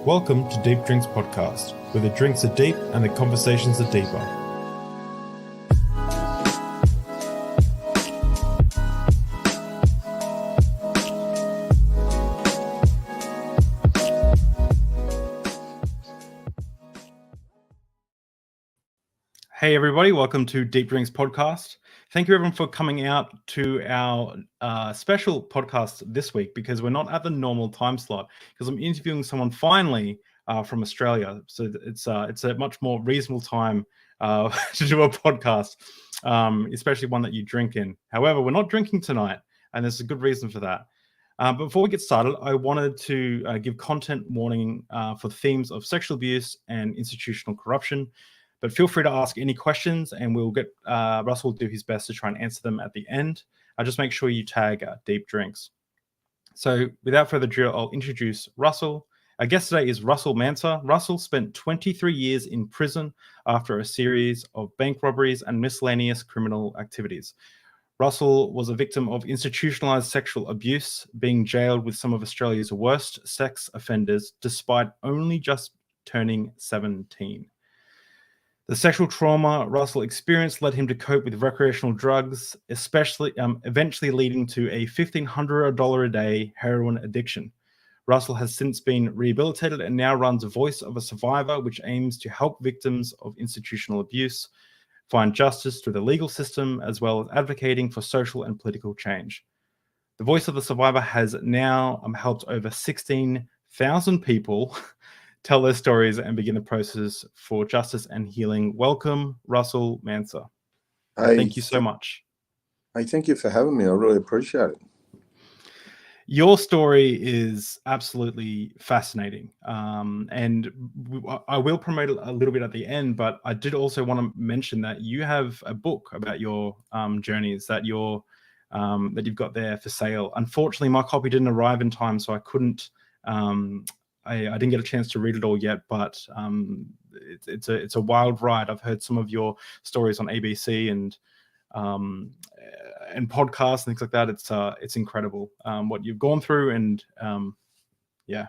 Welcome to Deep Drinks Podcast, where the drinks are deep and the conversations are deeper. Hey everybody, welcome to Deep Drinks Podcast. Thank you everyone for coming out to our special podcast this week because we're not at the normal time slot because I'm interviewing someone finally from Australia. So it's a much more reasonable time to do a podcast, especially one that you drink in. However, we're not drinking tonight, and there's a good reason for that. But before we get started, I wanted to give content warning for themes of sexual abuse and institutional corruption. But feel free to ask any questions, and we'll get Russell will do his best to try and answer them at the end. Just make sure you tag Deep Drinks. So without further ado, I'll introduce Russell. Our guest today is Russell Manser. Russell spent 23 years in prison after a series of bank robberies and miscellaneous criminal activities. Russell was a victim of institutionalized sexual abuse, being jailed with some of Australia's worst sex offenders, despite only just turning 17. The sexual trauma Russell experienced led him to cope with recreational drugs, eventually leading to a $1,500 a day heroin addiction. Russell has since been rehabilitated and now runs Voice of a Survivor, which aims to help victims of institutional abuse find justice through the legal system, as well as advocating for social and political change. The Voice of the Survivor has now helped over 16,000 people tell their stories and begin the process for justice and healing. Welcome, Russell Manser. Thank you so much. Hey, thank you for having me. I really appreciate it. Your story is absolutely fascinating. And I will promote it a little bit at the end, but I did also want to mention that you have a book about your journeys that you've got there for sale. Unfortunately, my copy didn't arrive in time, so I couldn't I didn't get a chance to read it all yet, but it's a wild ride. I've heard some of your stories on ABC and podcasts and things like that. It's incredible what you've gone through, and yeah.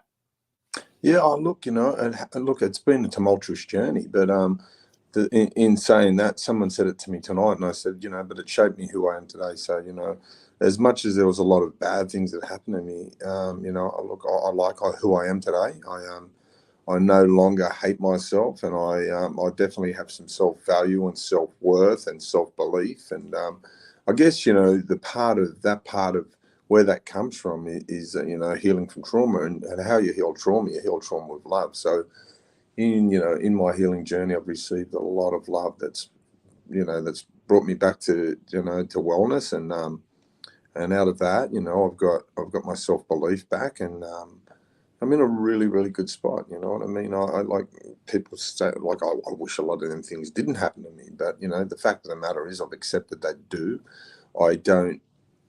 Oh, look, it's been a tumultuous journey, but in saying that, someone said it to me tonight, and I said, but it shaped me who I am today. So, as much as there was a lot of bad things that happened to me, I like who I am today. I no longer hate myself, and I definitely have some self-value and self-worth and self-belief. And I guess, the part of where that comes from is healing from trauma, and how you heal trauma with love. So in my healing journey, I've received a lot of love that's brought me back to wellness, and out of that, I've got my self-belief back, and I'm in a really, really good spot. You know what I mean? I like people say, like, I wish a lot of them things didn't happen to me, but the fact of the matter is I've accepted they do. I don't.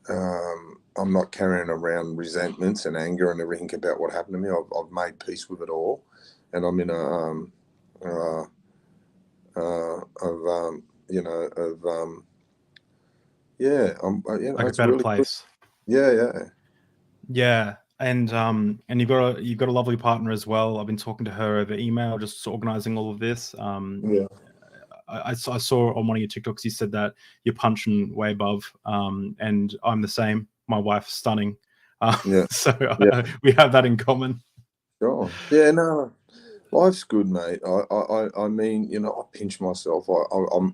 I'm not carrying around resentments and anger and everything about what happened to me. I've made peace with it all, and I'm in like a better really place. Good. Yeah. And you've got a lovely partner as well. I've been talking to her over email, just organizing all of this. I saw on one of your TikToks you said that you're punching way above, and I'm the same. My wife's stunning, so we have that in common. Sure. Yeah. No, life's good, mate. I mean, I pinch myself. I've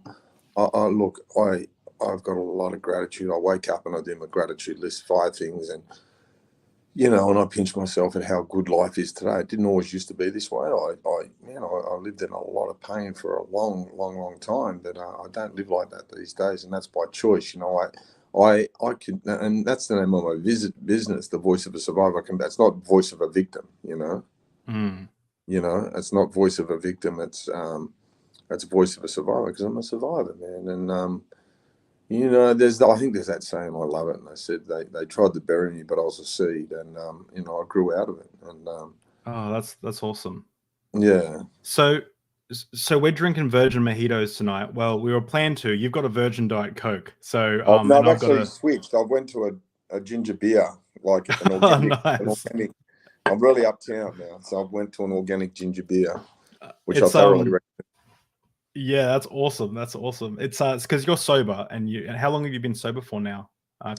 got a lot of gratitude. I wake up and I do my gratitude list, 5 things, and and I pinch myself at how good life is today. It didn't always used to be this way. I lived in a lot of pain for a long, long, long time, but I don't live like that these days, and that's by choice. I can, and that's the name of my business, the Voice of a Survivor. That's not Voice of a Victim, it's not Voice of a Victim. It's Voice of a Survivor, because I'm a survivor, man. And I think there's that saying, I love it. And they said they tried to bury me, but I was a seed, and I grew out of it. And oh, that's awesome. Yeah. So we're drinking virgin mojitos tonight. Well, we were planned to. You've got a virgin Diet Coke. So no, I've actually switched. I went to a ginger beer, like an organic, I'm really uptown now. So I went to an organic ginger beer, which I It's thoroughly recommend. yeah, that's awesome. That's awesome. It's because you're sober, and how long have you been sober for now?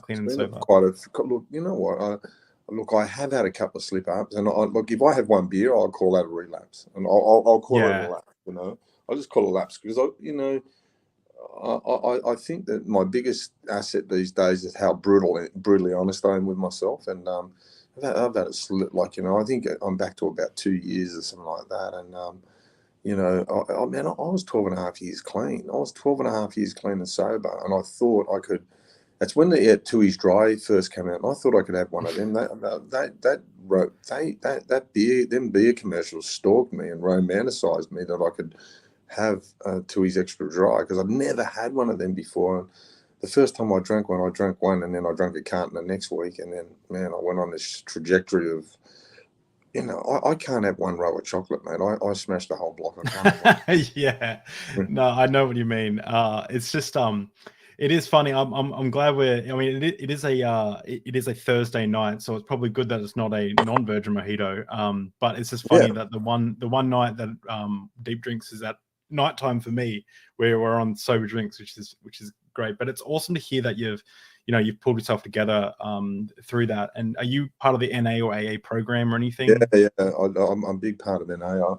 Clean and sober. Look, you know what? Look, I have had a couple of slip ups, and look, if I have one beer, I'll call that a relapse, and I'll call it a lapse. You know, I'll just call it a lapse because I think that my biggest asset these days is how brutally honest I am with myself, and I've had a slip, like, you know, I think I'm back to about 2 years or something like that, and you know, I was 12 and a half years clean. I was 12 and a half years clean and sober, and I thought I could. That's when the Tui's Dry first came out, and I thought I could have one of them. That beer commercials stalked me and romanticized me that I could have Tui's Extra Dry, because I'd never had one of them before. And the first time I drank one, and then I drank a carton the next week, and then, man, I went on this trajectory of, you know, I can't have one row of chocolate, mate. I smashed the whole block. I can't have one. Yeah, no, I know what you mean. It's just it is funny. I'm glad I mean, it is a Thursday night, so it's probably good that it's not a non-virgin mojito. But it's just funny that the one night that Deep Drinks is at nighttime for me, where we're on sober drinks, which is great. But it's awesome to hear that you've pulled yourself together through that. And are you part of the NA or AA program or anything? Yeah. I'm a big part of NA.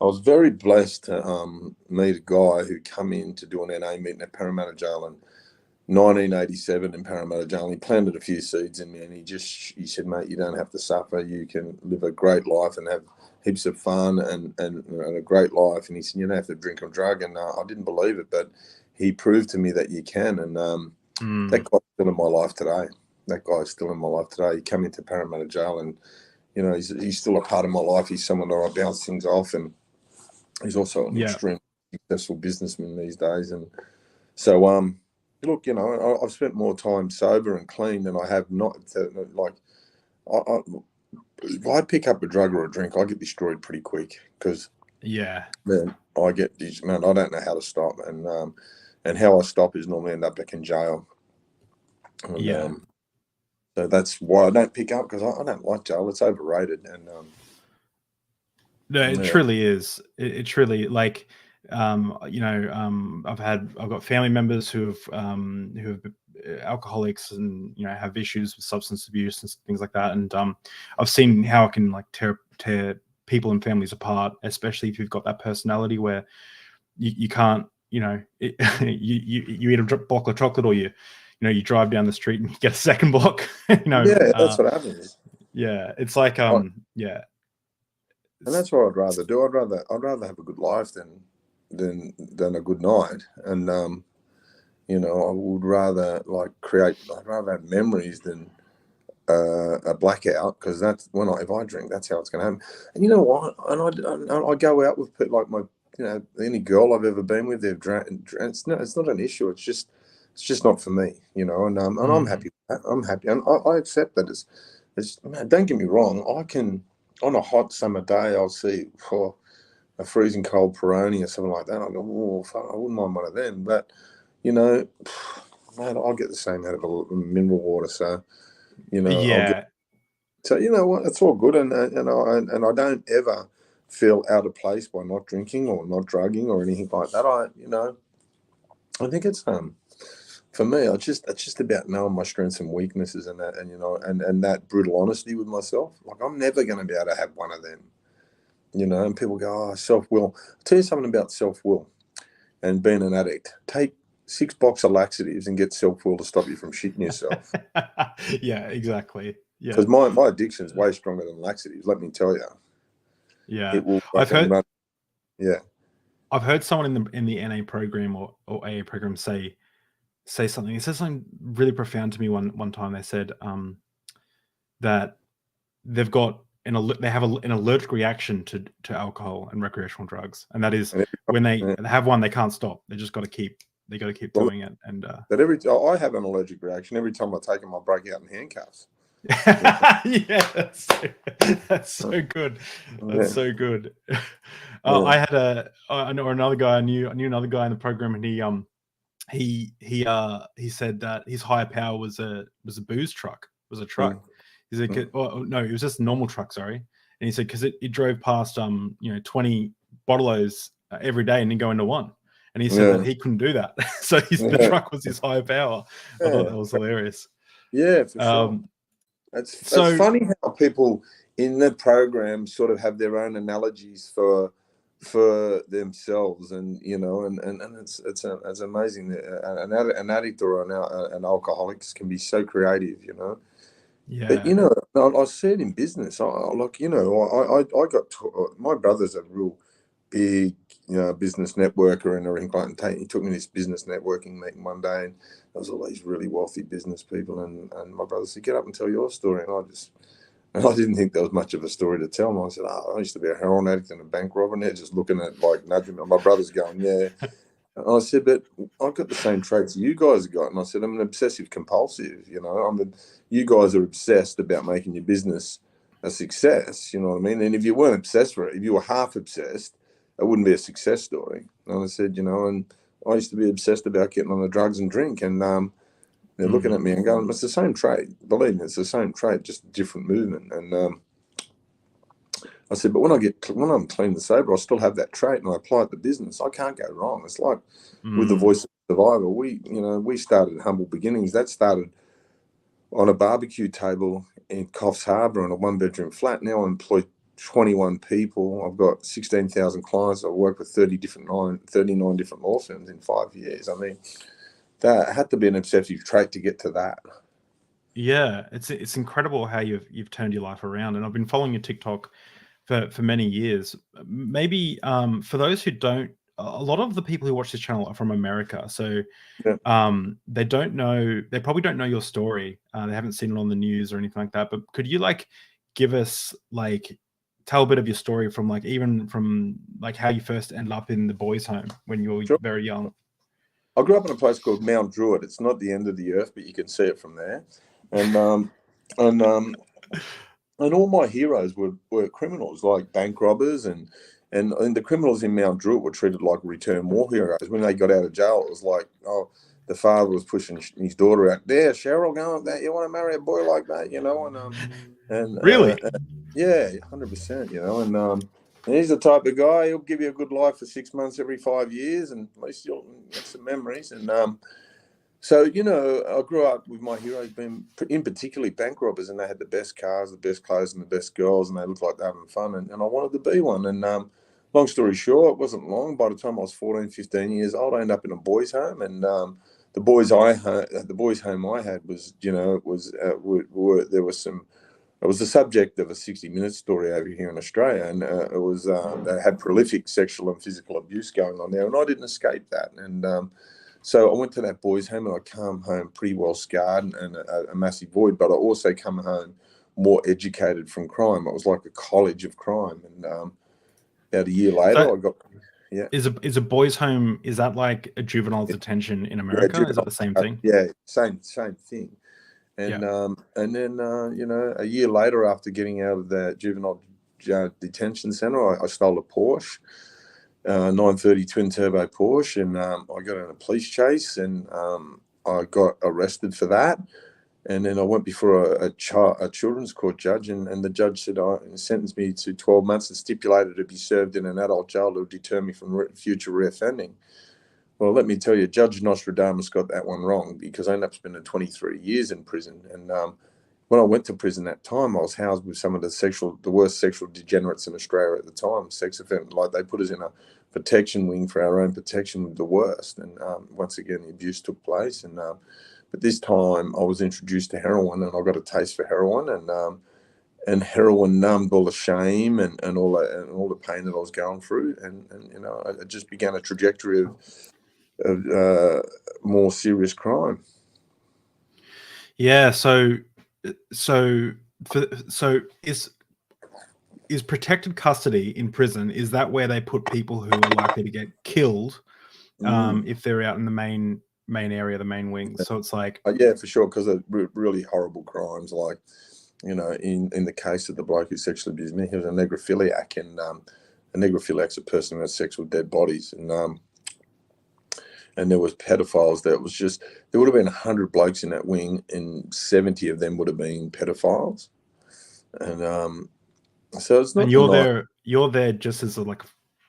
I was very blessed to meet a guy who come in to do an NA meeting at Parramatta Jail in 1987 in Parramatta Jail. He planted a few seeds in me, and he said, mate, you don't have to suffer. You can live a great life and have heaps of fun and a great life. And he said, you don't have to drink or drug. And I didn't believe it, but he proved to me that you can. And that guy's still in my life today. He came into Parramatta Jail, and, you know, he's still a part of my life. He's someone that I bounce things off, and he's also an extremely successful businessman these days. And so, look, you know, I've spent more time sober and clean than I have not. Like, if I pick up a drug or a drink, I get destroyed pretty quick, because, man, I don't know how to stop, and how I stop is normally end up back in jail. And, so that's why I don't pick up, because I don't like jail. It's overrated. And no, it truly is. It truly, like, you know, I've got family members who have alcoholics, and, you know, have issues with substance abuse and things like that. And I've seen how it can, like, tear people and families apart, especially if you've got that personality where you can't, you know, you eat a block of chocolate, or you drive down the street and you get a second block. You know, that's what happens. Yeah, it's like yeah. And that's what I'd rather do. I'd rather have a good life than a good night. And you know, I would rather I'd rather have memories than a blackout, because that's if I drink, that's how it's going to happen. And you know what? And I go out with people, like my, you know, any girl I've ever been with, they've drank. It's not an issue. It's just not for me, you know. And I'm happy with that. I'm happy, and I accept that. Man, don't get me wrong. I can, on a hot summer day, I'll see a freezing cold Peroni or something like that. I go, oh, fuck, I wouldn't mind one of them. But, you know, man, I'll get the same out of a mineral water. So, you know, so you know what, it's all good, and I don't ever feel out of place by not drinking or not drugging or anything like that. I think it's for me, it's just about knowing my strengths and weaknesses, and that, and, you know, and that brutal honesty with myself. Like, I'm never going to be able to have one of them, you know. And people go, oh, self-will. I'll tell you something about self-will and being an addict. Take 6 boxes of laxatives and get self-will to stop you from shitting yourself. Yeah, exactly. Yeah, because my addiction is way stronger than laxatives. Let me tell you. Yeah, it will. I've heard. Yeah, I've heard someone in the NA program or AA program say something. It said something really profound to me one time. They said that they've got they have an allergic reaction to alcohol and recreational drugs, and that is when they have one, they can't stop. They just got to keep doing it. And I have an allergic reaction every time I take them. I break out in handcuffs. Yeah, that's so good. That's so good. I had I know another guy. I knew another guy in the program, and he said that his higher power was a booze truck. Was a truck. He's like, oh, no, it was just a normal truck, sorry. And he said, because it drove past 20 bottle-os every day and then go into one. And he said that he couldn't do that. So the truck was his higher power. I thought that was hilarious. Yeah, for sure. It's funny how people in the program sort of have their own analogies for themselves, and it's amazing that an addict or an alcoholic can be so creative, Yeah. But I see it in business. I got my brother's a real big business networker and everything like that. He took me to this business networking meeting one day, and there was all these really wealthy business people, and my brother said, "Get up and tell your story." And I didn't think there was much of a story to tell. And I said, I used to be a heroin addict and a bank robber. And they're just looking at, like, nudging me. My brother's going, yeah. And I said, but I've got the same traits you guys have got. And I said, I'm an obsessive compulsive, you guys are obsessed about making your business a success, you know what I mean? And if you weren't obsessed for it, if you were half obsessed, it wouldn't be a success story. And I said, and I used to be obsessed about getting on the drugs and drink. And they're looking at me and going, it's the same trait. Believe me, it's the same trait, just different movement. And I said, but when I'm clean and sober, I still have that trait and I apply it to business. I can't go wrong. It's like with the Voice of Survivor. We started at humble beginnings. That started on a barbecue table in Coffs Harbour in a 1-bedroom flat. Now I employ 21 people. I've got 16,000 clients. I've worked with 39 different law firms in 5 years. I mean, that had to be an obsessive trait to get to that. Yeah, it's incredible how you've turned your life around. And I've been following your TikTok for many years. Maybe for those who don't, a lot of the people who watch this channel are from America, so they probably don't know your story. They haven't seen it on the news or anything like that. But could you give us tell a bit of your story from even from how you first ended up in the boys' home when you were very young? I grew up in a place called Mount Druitt. It's not the end of the earth, but you can see it from there. And and all my heroes were criminals, like bank robbers, and the criminals in Mount Druitt were treated like return war heroes. When they got out of jail, it was like, oh, the father was pushing his daughter out there. Cheryl, going that you want to marry a boy like that, and really, yeah, 100%, and he's the type of guy, he'll give you a good life for 6 months every 5 years, and at least you'll get some memories. And so, I grew up with my heroes being, in particularly, bank robbers, and they had the best cars, the best clothes, and the best girls, and they looked like they were having fun, and I wanted to be one. And long story short, it wasn't long. By the time I was 14, 15 years old, I ended up in a boys' home, and the boys' home I had was, it was the subject of a 60 Minutes story over here in Australia, and they had prolific sexual and physical abuse going on there, and I didn't escape that. And so I went to that boys' home, and I came home pretty well scarred and a massive void, but I also come home more educated from crime. It was like a college of crime. And about a year later, I got... Yeah. Is a boys' home, is that like a juvenile detention in America? Is it the same thing? Yeah, same thing. And then a year later, after getting out of the juvenile detention centre, I stole a Porsche, 930 twin turbo Porsche, and I got in a police chase, and I got arrested for that. And then I went before a children's court judge, and the judge said, sentenced me to 12 months and stipulated to be served in an adult jail to deter me from future reoffending. Well, let me tell you, Judge Nostradamus got that one wrong, because I ended up spending 23 years in prison. And when I went to prison that time, I was housed with some of the worst sexual degenerates in Australia at the time, sex offenders. Like, they put us in a protection wing for our own protection with the worst. And once again, the abuse took place. And but this time I was introduced to heroin, and I got a taste for heroin, and heroin numbed all the shame and all the pain that I was going through. And I just began a trajectory of more serious crime. Yeah. So is protected custody in prison, is that where they put people who are likely to get killed if they're out in the main area, the main wings? So it's like, yeah, for sure, because of really horrible crimes, like in the case of the bloke who sexually abused me, he was a necrophiliac, and a necrophiliac's a person who has sex with dead bodies, and there was pedophiles. There would have been 100 blokes in that wing, and 70 of them would have been pedophiles. And so it's And not the night. you're there just as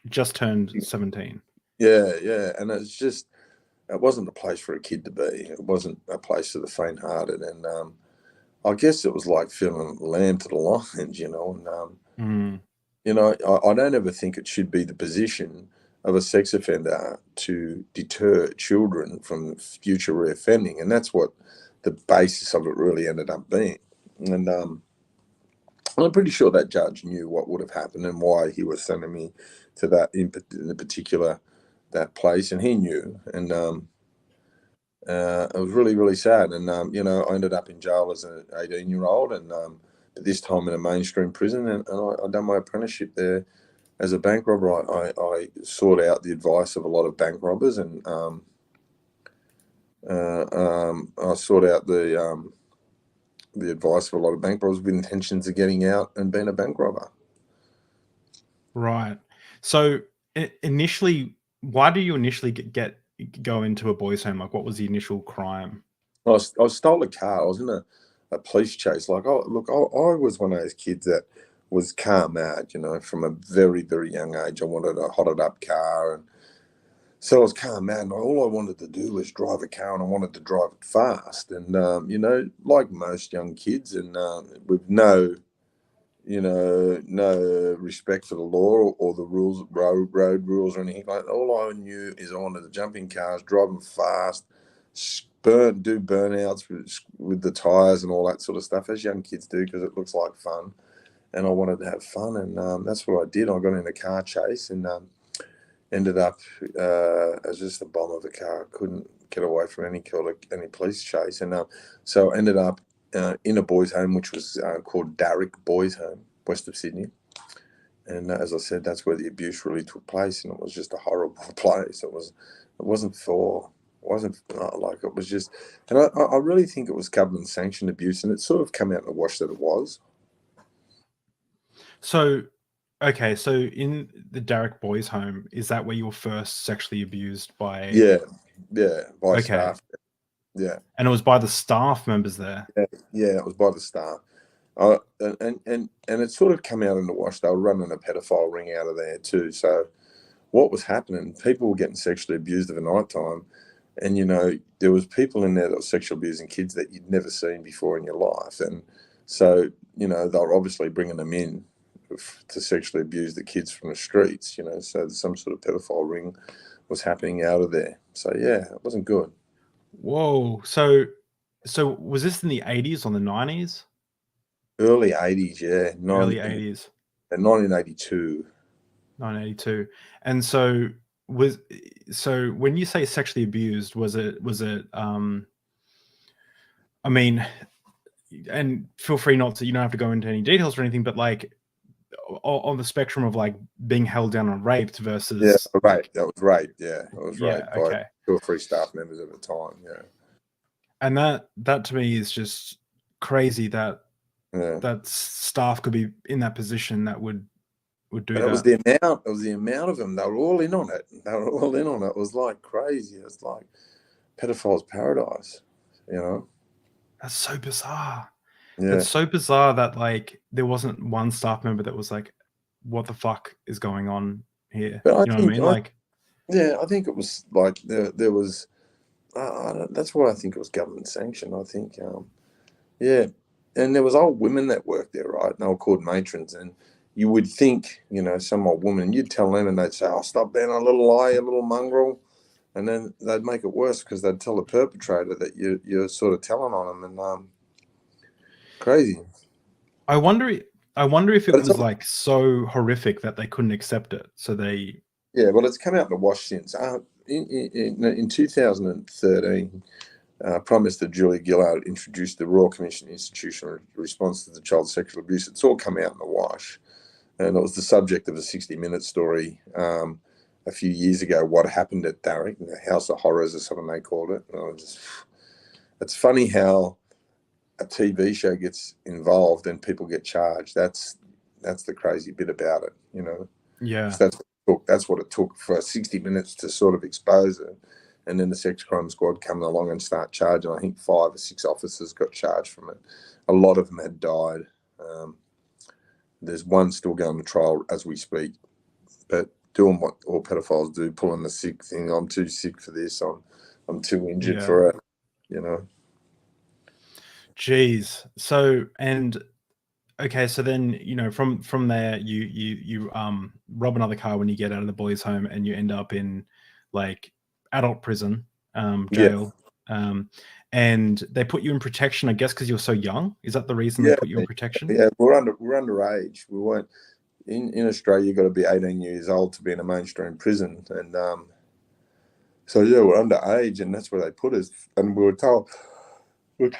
just turned 17. Yeah, and it's just, it wasn't a place for a kid to be. It wasn't a place for the faint-hearted, and I guess it was like feeling lamb to the lions, And I don't ever think it should be the position of a sex offender to deter children from future reoffending, and that's what the basis of it really ended up being. And I'm pretty sure that judge knew what would have happened and why he was sending me to that in particular that place, and he knew. And it was really, really sad. And I ended up in jail as an 18-year-old, and but this time in a mainstream prison, and I done my apprenticeship there as a bank robber. I sought out the advice of a lot of bank robbers, and I sought out the advice of a lot of bank robbers with intentions of getting out and being a bank robber. Right. So initially, why do you initially go into a boys' home? Like, what was the initial crime? I stole a car. I was in a police chase. Like, oh, look, I was one of those kids that was car mad, from a very, very young age. I wanted a hotted up car. And so I was car mad. And all I wanted to do was drive a car, and I wanted to drive it fast. And, like most young kids, and with no respect for the law or the rules, road rules or anything like that. All I knew is I wanted to jump in cars, drive them fast, do burnouts with the tires and all that sort of stuff, as young kids do, because it looks like fun. And I wanted to have fun, and that's what I did. I got in a car chase and ended up as just the bomb of a car. I couldn't get away from any police chase, and so I ended up in a boys' home, which was called Darrick Boys' Home, west of Sydney. And as I said, that's where the abuse really took place, and it was just a horrible place. It wasn't like, it was just, and I really think it was government sanctioned abuse, and it sort of come out in the wash that it was. So, okay, so in the Darrick Boys' Home, is that where you were first sexually abused by? Yeah, by Okay. staff. Yeah. And it was by the staff members there. Yeah, it was by the staff. And it sort of come out in the wash. They were running a pedophile ring out of there too. So what was happening? People were getting sexually abused at night time, and there was people in there that were sexually abusing kids that you'd never seen before in your life. And so they were obviously bringing them in to sexually abuse the kids from the streets. So some sort of pedophile ring was happening out of there. So yeah, it wasn't good. Whoa. So was this in the 80s or the 90s? Early 80s, yeah. Early 80s. 1982. 1982. And so when you say sexually abused, was it I mean, and feel free not to, you don't have to go into any details or anything, but like on the spectrum of like being held down and raped versus that was rape. Yeah, it was rape by okay. 2 or 3 staff members at the time. Yeah, and that to me is just crazy that staff could be in that position that would do that. It was the amount of them. They were all in on it. It was like crazy. It was like pedophile's paradise. That's so bizarre. Yeah. It's so bizarre that like there wasn't one staff member that was like, what the fuck is going on here? But you know what I mean? Like, yeah, I think it was like there was. That's why I think it was government sanctioned. I think, yeah, and there was old women that worked there, right? And they were called matrons, and you would think, some old woman, you'd tell them, and they'd say, "Oh, stop being a little liar, a little mongrel," and then they'd make it worse because they'd tell the perpetrator that you're sort of telling on them, and crazy. I wonder if it was like so horrific that they couldn't accept it, so they. Yeah, well, it's come out in the wash since. In 2013, Prime Minister Julia Gillard introduced the Royal Commission Institutional Response to the Child Sexual Abuse. It's all come out in the wash, and it was the subject of a 60-minute story a few years ago. What happened at Darrick, the House of Horrors, or something they called it. It's funny how a TV show gets involved and people get charged. That's the crazy bit about it, Yeah. So that's what it took for 60 minutes to sort of expose it. And then the sex crime squad come along and start charging. I think 5 or 6 officers got charged from it. A lot of them had died. There's one still going to trial as we speak, but doing what all pedophiles do, pulling the sick thing. I'm too sick for this. I'm too injured for it. You know. Jeez. So okay, so then from there you rob another car when you get out of the boys' home, and you end up in like adult prison, jail. Yeah. And they put you in protection, I guess, because you're so young. Is that the reason they put you in protection? Yeah, we're underage. We weren't in Australia. You've got to be 18 years old to be in a mainstream prison, and so yeah, we're underage, and that's where they put us. And we were told it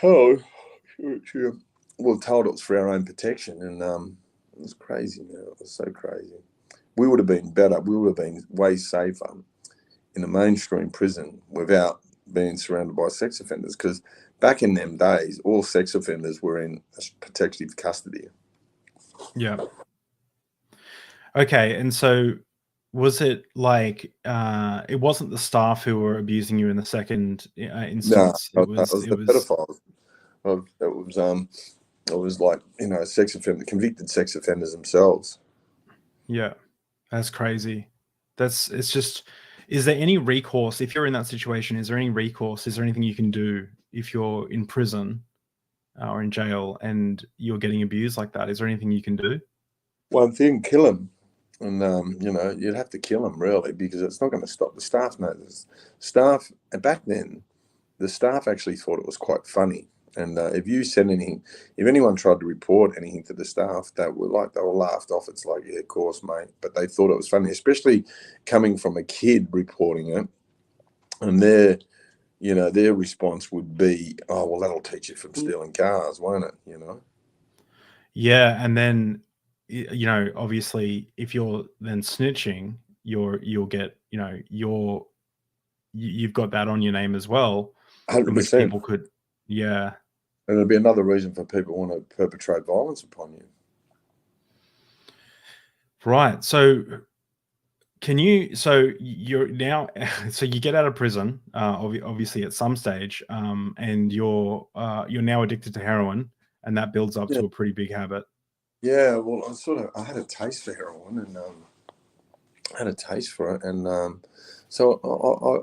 was for our own protection, and it was crazy, man. It was so crazy. We would have been better. We would have been way safer in a mainstream prison without being surrounded by sex offenders, because back in them days, all sex offenders were in protective custody. Yeah. Okay, and so was it like it wasn't the staff who were abusing you in the second instance? No, it was the pedophiles. It was like, convicted sex offenders themselves. Yeah, that's crazy. It's just, is there any recourse if you're in that situation? Is there any recourse? Is there anything you can do if you're in prison or in jail and you're getting abused like that? Is there anything you can do? One thing, kill them. And, you'd have to kill them, really, because it's not going to stop. The staff know this. Staff, back then, the staff actually thought it was quite funny. And if anyone tried to report anything to the staff, they were laughed off. It's like, yeah, of course, mate. But they thought it was funny, especially coming from a kid reporting it. And their response would be, oh, well, that'll teach you from stealing cars, won't it? Yeah, and then obviously, if you're then snitching, you'll get you've got that on your name as well, 100%. which people could, yeah. And it'll be another reason for people want to perpetrate violence upon you. Right. So you're now, so you get out of prison, obviously at some stage, and you're now addicted to heroin, and that builds up to a pretty big habit. Yeah, well, I had a taste for heroin, and I had a taste for it, and so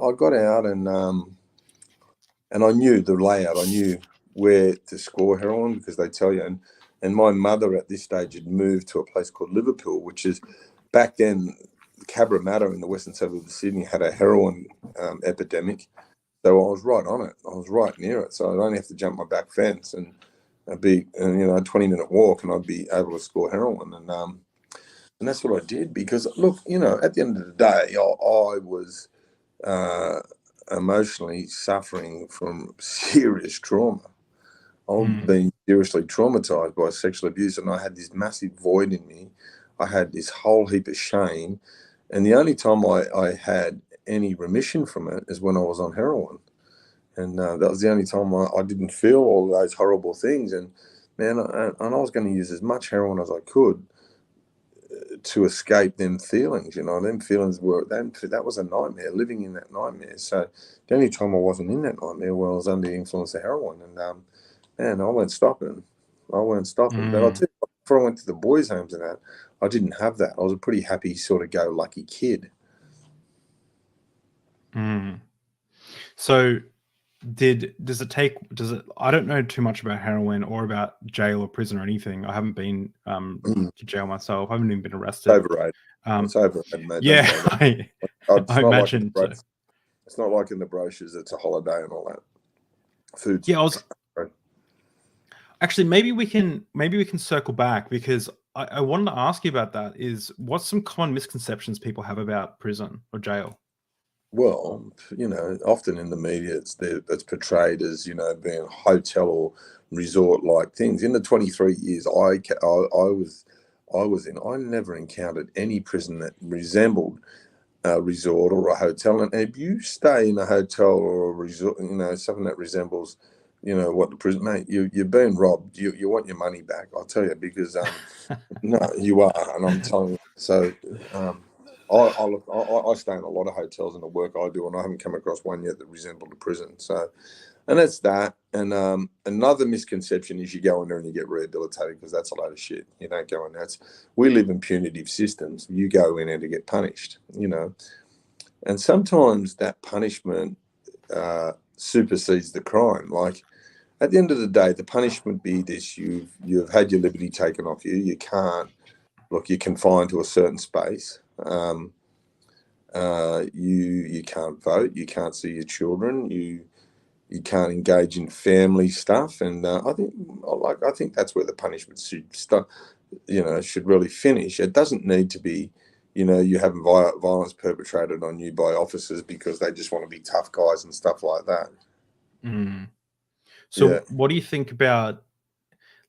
I got out, and I knew the layout. I knew where to score heroin, because they tell you. And my mother at this stage had moved to a place called Liverpool, which is, back then, Cabramatta in the western suburbs of Sydney had a heroin epidemic. So I was right on it. I was right near it. So I'd only have to jump my back fence, and I'd be, a 20-minute walk, and I'd be able to score heroin. And that's what I did, because, look, at the end of the day, I was emotionally suffering from serious trauma. I've been seriously traumatized by sexual abuse, and I had this massive void in me. I had this whole heap of shame. And the only time I had any remission from it is when I was on heroin. And that was the only time I didn't feel all those horrible things. And, man, I was going to use as much heroin as I could to escape them feelings. Them feelings that was a nightmare, living in that nightmare. So the only time I wasn't in that nightmare, when I was under the influence of heroin. And, man, I weren't stopping. But I'll tell you, before I went to the boys' homes and that, I didn't have that. I was a pretty happy sort of go-lucky kid. So does it, I don't know too much about heroin or about jail or prison or anything. I haven't been to jail myself. I haven't even been arrested. Overrated. It's overrated, mate. Yeah, I imagine. It's not like in the brochures. It's a holiday and all that. Food. Yeah, actually, maybe we can circle back, because I wanted to ask you about that. What's some common misconceptions people have about prison or jail? Well, often in the media, it's portrayed as, being hotel or resort-like things. In the 23 years I was in, I never encountered any prison that resembled a resort or a hotel. And if you stay in a hotel or a resort, something that resembles, what the prison, mate, you're being robbed. You want your money back, I'll tell you, because no, you are, and I'm telling you. So I stay in a lot of hotels in the work I do, and I haven't come across one yet that resembled a prison. So And that's that. And another misconception is you go in there and you get rehabilitated, because that's a load of shit. You don't go in there. We live in punitive systems. You go in there to get punished, you know. And sometimes that punishment supersedes the crime. Like, at the end of the day, the punishment be this: you've had your liberty taken off you. You can't look. You're confined to a certain space. You can't vote. You can't see your children. You can't engage in family stuff. And I think that's where the punishment should start. You know, should really finish. It doesn't need to be, you know, you having violence perpetrated on you by officers because they just want to be tough guys and stuff like that. So what do you think about,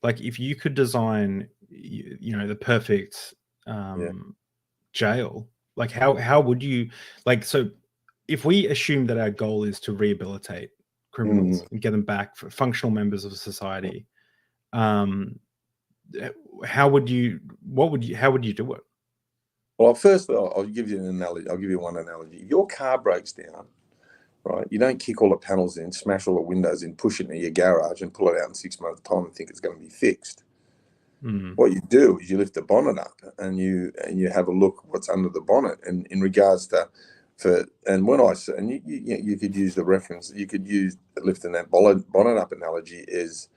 like, if you could design, you know, the perfect jail, like how would you, like, so if we assume that our goal is to rehabilitate criminals and get them back for functional members of society, how would you do it? Well, first I'll give you an analogy. I'll give you one analogy. Your car breaks down, right? You don't kick all the panels in, smash all the windows in, push it into your garage and pull it out in 6 months' time and think it's going to be fixed. What you do is you lift the bonnet up and you have a look what's under the bonnet. And in regards to, when I say, and you could use the reference, you could use lifting that bonnet up analogy is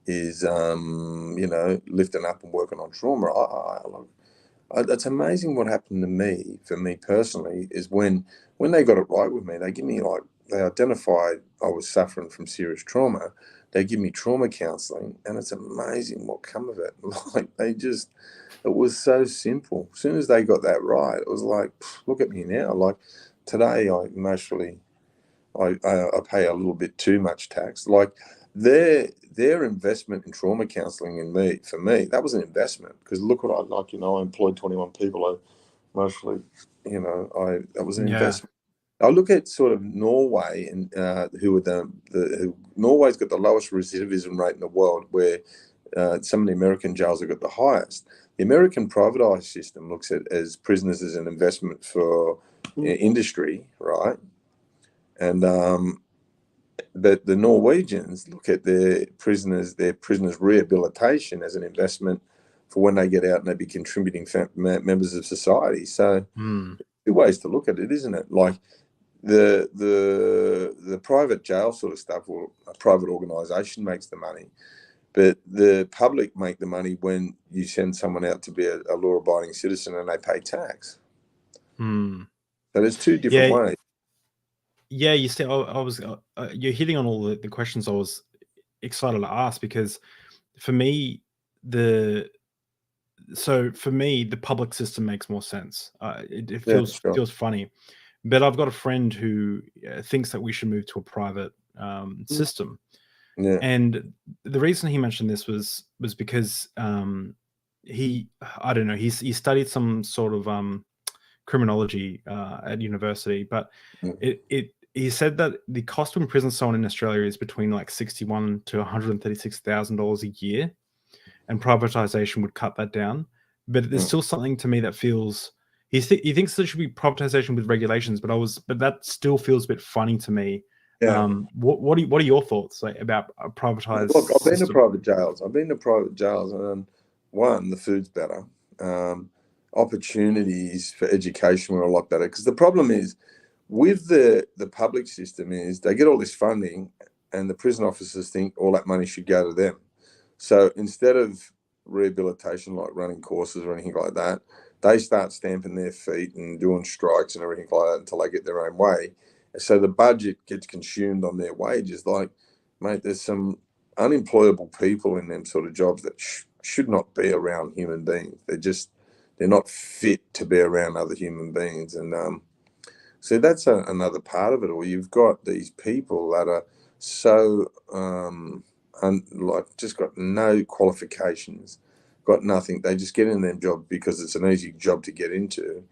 you know, lifting up and working on trauma. It's amazing what happened to me. For me personally, is when they got it right with me, they identified I was suffering from serious trauma. They give me trauma counselling, and it's amazing what come of it. Like, it was so simple. As soon as they got that right, it was like, look at me now. Like, today, I pay a little bit too much tax. Like, their investment in trauma counselling for me, that was an investment, because look what I employed 21 people. That was an investment. I look at sort of Norway, and Norway's got the lowest recidivism rate in the world, where some of the American jails have got the highest. The American privatized system looks at as prisoners as an investment for industry, right? And but the Norwegians look at their prisoners rehabilitation as an investment for when they get out and they be contributing members of society. So two ways to look at it, isn't it? Like, the private jail sort of stuff, or a private organisation makes the money, but the public make the money when you send someone out to be a law-abiding citizen and they pay tax. So there's two different ways. Yeah, you see, I was you're hitting on all the questions I was excited to ask, because for me, the public system makes more sense. It feels funny, but I've got a friend who thinks that we should move to a private system. And the reason he mentioned this was because he studied some sort of criminology at university, but he said that the cost to imprison someone in Australia is between like $61,000 to $136,000 a year, and privatization would cut that down. But there's still something to me that feels, he thinks there should be privatization with regulations, but that still feels a bit funny to me. What are your thoughts, like, about a privatized Look, I've been system? to private jails. And one, the food's better. Opportunities for education were a lot better, because the problem is with the public system is they get all this funding, and the prison officers think all that money should go to them. So instead of rehabilitation, like running courses or anything like that, they start stamping their feet and doing strikes and everything like that until they get their own way. So the budget gets consumed on their wages. Like, mate, there's some unemployable people in them sort of jobs that should not be around human beings. They're not fit to be around other human beings. And so that's another part of it all. You've got these people that are so just got no qualifications, got nothing. They just get in their job because it's an easy job to get into.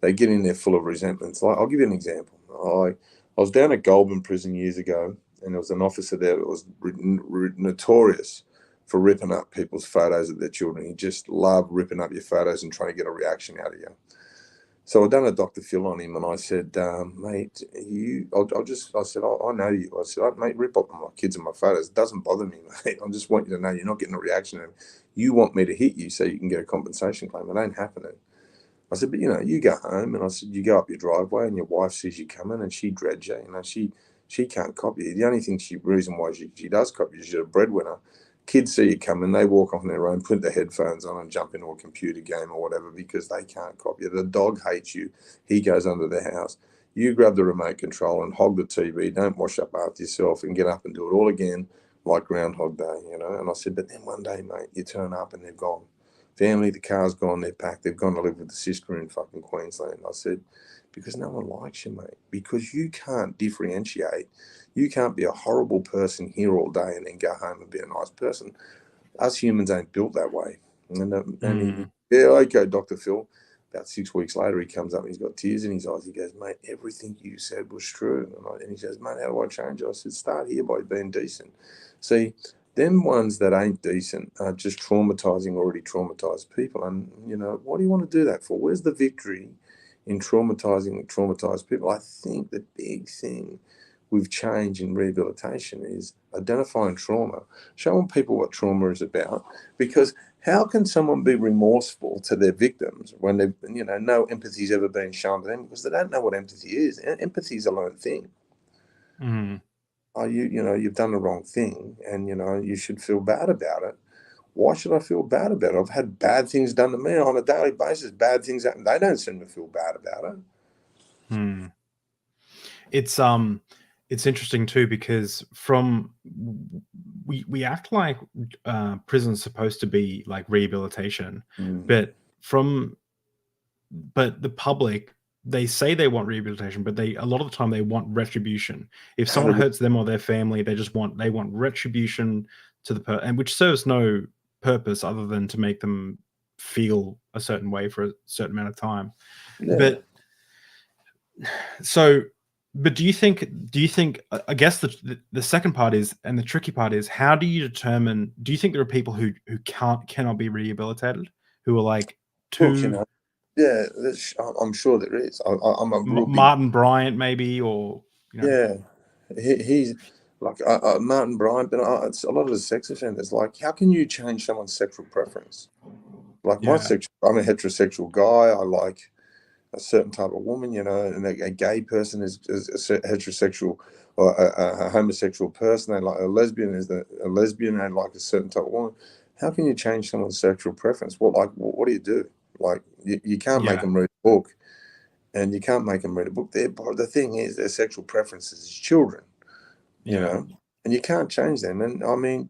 They get in there full of resentments. Like, I'll give you an example. I was down at Goulburn prison years ago, and there was an officer there that was notorious for ripping up people's photos of their children. He just loved ripping up your photos and trying to get a reaction out of you. So I done a Dr. Phil on him, and I said, mate, I said, I know you. I said, mate, rip up my kids and my photos. It doesn't bother me, mate. I just want you to know you're not getting a reaction. You want me to hit you so you can get a compensation claim. It ain't happening. I said, but you go home, and I said, you go up your driveway, and your wife sees you coming, and she dreads you. She can't copy you. The only reason why she does copy you is she's a breadwinner. Kids see you coming, they walk off on their own, put their headphones on, and jump into a computer game or whatever because they can't copy you. The dog hates you. He goes under the house. You grab the remote control and hog the TV. Don't wash up after yourself and get up and do it all again like Groundhog Day, And I said, but then one day, mate, you turn up and they're gone. Family, the car's gone, they're packed, they've gone to live with the sister in fucking Queensland. I said, because no one likes you, mate. Because you can't differentiate. You can't be a horrible person here all day and then go home and be a nice person. Us humans ain't built that way. And yeah, okay, Dr. Phil. About 6 weeks later, he comes up and he's got tears in his eyes. He goes, mate, everything you said was true. And he says, mate, how do I change it? I said, start here by being decent. See, them ones that ain't decent are just traumatizing already traumatized people. And, what do you want to do that for? Where's the victory in traumatizing traumatized people? I think the big thing with change in rehabilitation is identifying trauma, showing people what trauma is about, because how can someone be remorseful to their victims when they've, no empathy's ever been shown to them because they don't know what empathy is. Empathy is a learned thing. You've done the wrong thing and, you should feel bad about it. Why should I feel bad about it? I've had bad things done to me on a daily basis. Bad things happen. They don't seem to feel bad about it. It's interesting too because we act like prison's supposed to be like rehabilitation, but the public, they say they want rehabilitation, but a lot of the time they want retribution. If someone hurts them or their family, they want retribution to the and which serves no purpose other than to make them feel a certain way for a certain amount of time. Yeah. But do you think I guess the second part is, and the tricky part is, how do you determine, do you think there are people who cannot be rehabilitated, who are like too... Look, yeah, I'm sure there is. I'm a real Martin Bryant maybe, or yeah, he's like Martin Bryant, but it's a lot of the sex offenders. Like, how can you change someone's sexual preference? Like I'm a heterosexual guy. I like a certain type of woman, and a gay person is a heterosexual, or a homosexual person. They like a lesbian a lesbian and like a certain type of woman. How can you change someone's sexual preference? What do you do? Like you can't make them read a book, and you can't make them read a book. The thing is, their sexual preferences is children, and you can't change them. And I mean,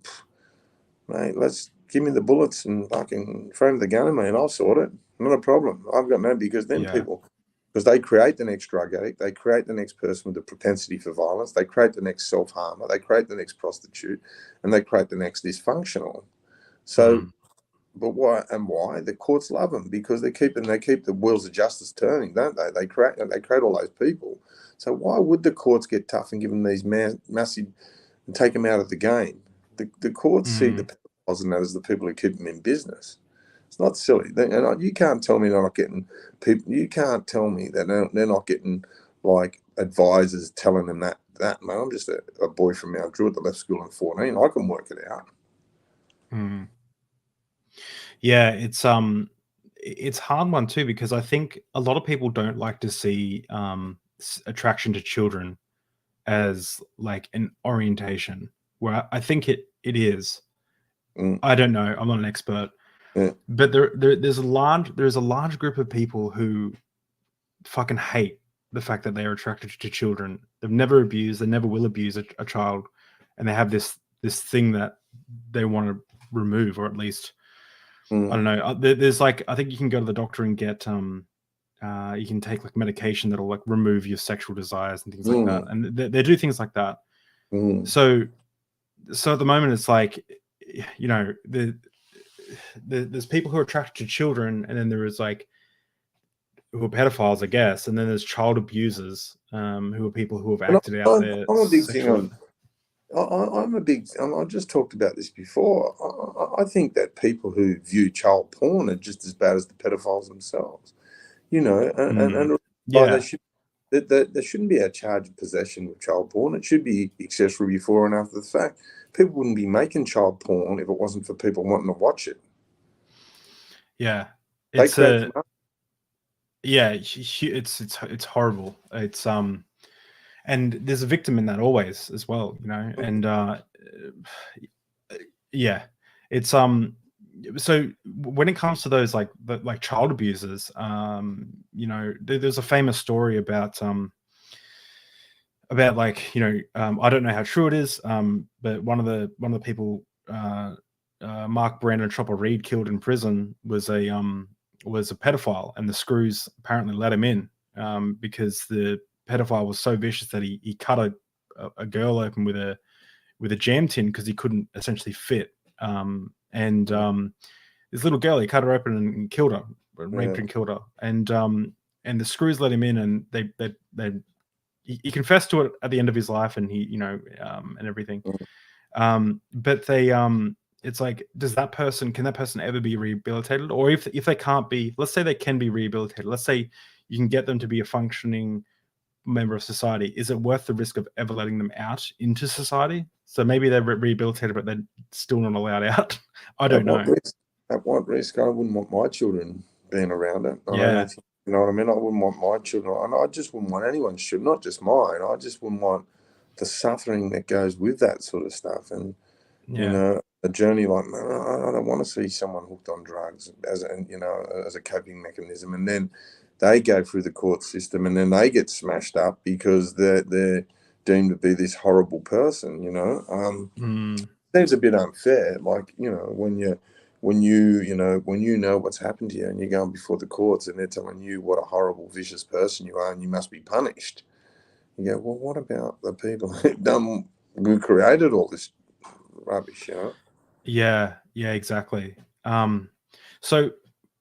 mate, let's give me the bullets and fucking frame the gun at me, and I'll sort it. Not a problem. I've got no, because then people, because they create the next drug addict, they create the next person with a propensity for violence, they create the next self-harmer, they create the next prostitute, and they create the next dysfunctional. So, but why? The courts love them because they keep the wheels of justice turning, don't they? They create all those people. So why would the courts get tough and give them these massive and take them out of the game? The courts see the pedophiles and that as the people who keep them in business. It's not silly. You can't tell me they're not getting people. You can't tell me that they're not getting like advisors telling them that man, I'm just a boy from Mount Druitt that left school in 14. I can work it out. Yeah, it's a hard one too, because I think a lot of people don't like to see attraction to children as like an orientation, where I think it is. I don't know. I'm not an expert, but there's a large group of people who fucking hate the fact that they are attracted to children. They've never abused, they never will abuse a child, and they have this thing that they want to remove, or at least I don't know. There's like, I think you can go to the doctor and get you can take like medication that'll like remove your sexual desires and things like that, and they do things like that. So at the moment it's like, there's people who are attracted to children, and then there is like who are pedophiles, I guess, and then there's child abusers, who are people who have acted out there sexually. I just talked about this before. I think that people who view child porn are just as bad as the pedophiles themselves. you know, and like Yeah. there shouldn't be a charge of possession with child porn. It should be accessory before and after the fact. People wouldn't be making child porn if it wasn't for people wanting to watch it. Yeah. They It's create a, the market. yeah, it's horrible. It's and there's a victim in that always as well, you know. And yeah, it's so when it comes to those like child abusers, you know, there's a famous story about like, you know, I don't know how true it is, but one of the people, Mark Brandon Chopper Reed killed in prison was a pedophile, and the screws apparently let him in, because the pedophile was so vicious that he cut a girl open with a jam tin because he couldn't essentially fit, and this little girl, he cut her open and killed her, raped Yeah. and killed her, and the screws let him in, and they he confessed to it at the end of his life, and he, you know, and everything. But they, it's like, can that person ever be rehabilitated? Or if they can't be, let's say they can be rehabilitated. Let's say you can get them to be a functioning member of society. Is it worth the risk of ever letting them out into society? So maybe they're rehabilitated, but they're still not allowed out. I At don't what know. risk? At what risk? I wouldn't want my children being around it. And I Yeah. don't think, you know what I mean? I wouldn't want my children, and I just wouldn't want anyone's children, not just mine. I just wouldn't want the suffering that goes with that sort of stuff. And, you Yeah. know, a journey like, man, I don't want to see someone hooked on drugs as a coping mechanism. And then they go through the court system and then they get smashed up because they're deemed to be this horrible person, you know? Seems a bit unfair. Like, you know, when you know what's happened to you and you're going before the courts and they're telling you what a horrible, vicious person you are and you must be punished. You go, well, what about the people who created all this rubbish, you know? Yeah, yeah, exactly. So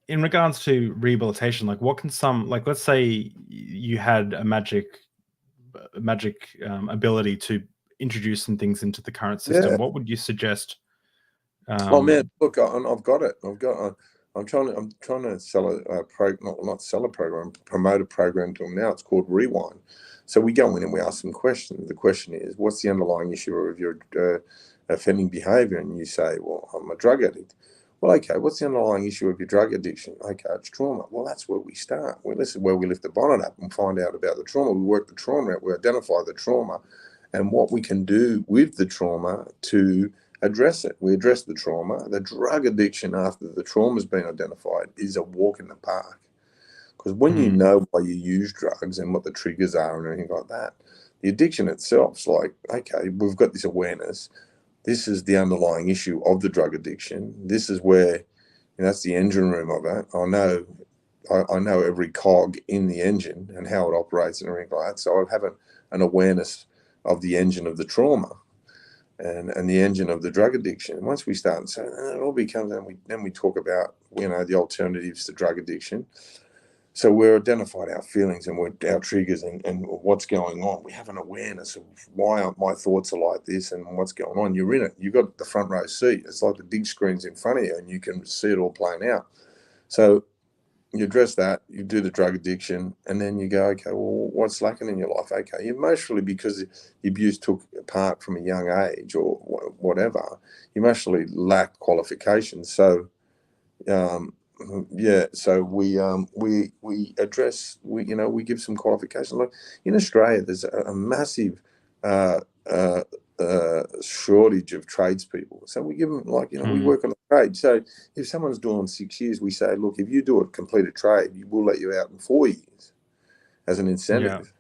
in regards to rehabilitation, like what can some, like let's say you had a magic ability to introduce some things into the current Yeah. system, what would you suggest? Oh man, Um, look, I've got it. I'm trying to sell not sell a program, promote a program to them now. It's called Rewind. So we go in and we ask them questions. The question is, what's the underlying issue of your offending behaviour? And you say, well, I'm a drug addict. Well, okay, what's the underlying issue of your drug addiction? Okay, it's trauma. Well, that's where we start. Well, this is where we lift the bonnet up and find out about the trauma. We work the trauma out. We identify the trauma and what we can do with the trauma to address it. We address the trauma. The drug addiction after the trauma's been identified is a walk in the park. Because when you mm, know why you use drugs and what the triggers are and everything like that, the addiction itself's like, okay, we've got this awareness. This is the underlying issue of the drug addiction. This is where, that's the engine room of it. I know every cog in the engine and how it operates and everything like that. So I have an awareness of the engine of the trauma and the engine of the drug addiction. Once we start, so it all becomes, then we talk about, the alternatives to drug addiction. So we're identified our feelings and our triggers and what's going on. We have an awareness of why my thoughts are like this and what's going on. You're in it. You've got the front row seat. It's like the big screen's in front of you and you can see it all playing out. So you address that, you do the drug addiction, and then you go, okay, well, what's lacking in your life? Okay, emotionally, because the abuse took part from a young age or whatever, you emotionally lack qualifications. So, so we address, we give some qualifications. Like in Australia, there's a massive uh, uh, shortage of tradespeople. So we give them, we mm, work on a trade. So if someone's doing 6 years, we say, look, if you do a completed trade, we'll let you out in 4 years as an yeah. incentive.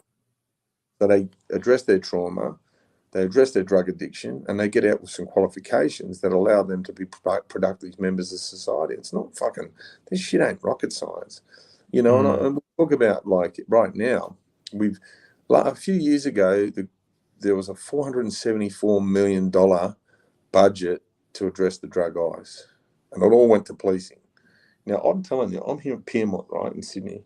So they address their trauma, they address their drug addiction, and they get out with some qualifications that allow them to be productive members of society. It's not fucking, this shit ain't rocket science, Mm, and we talk about, like, right now, a few years ago, there was a $474 million budget to address the drug ice, and it all went to policing. Now, I'm telling you, I'm here in Pyrmont, right, in Sydney.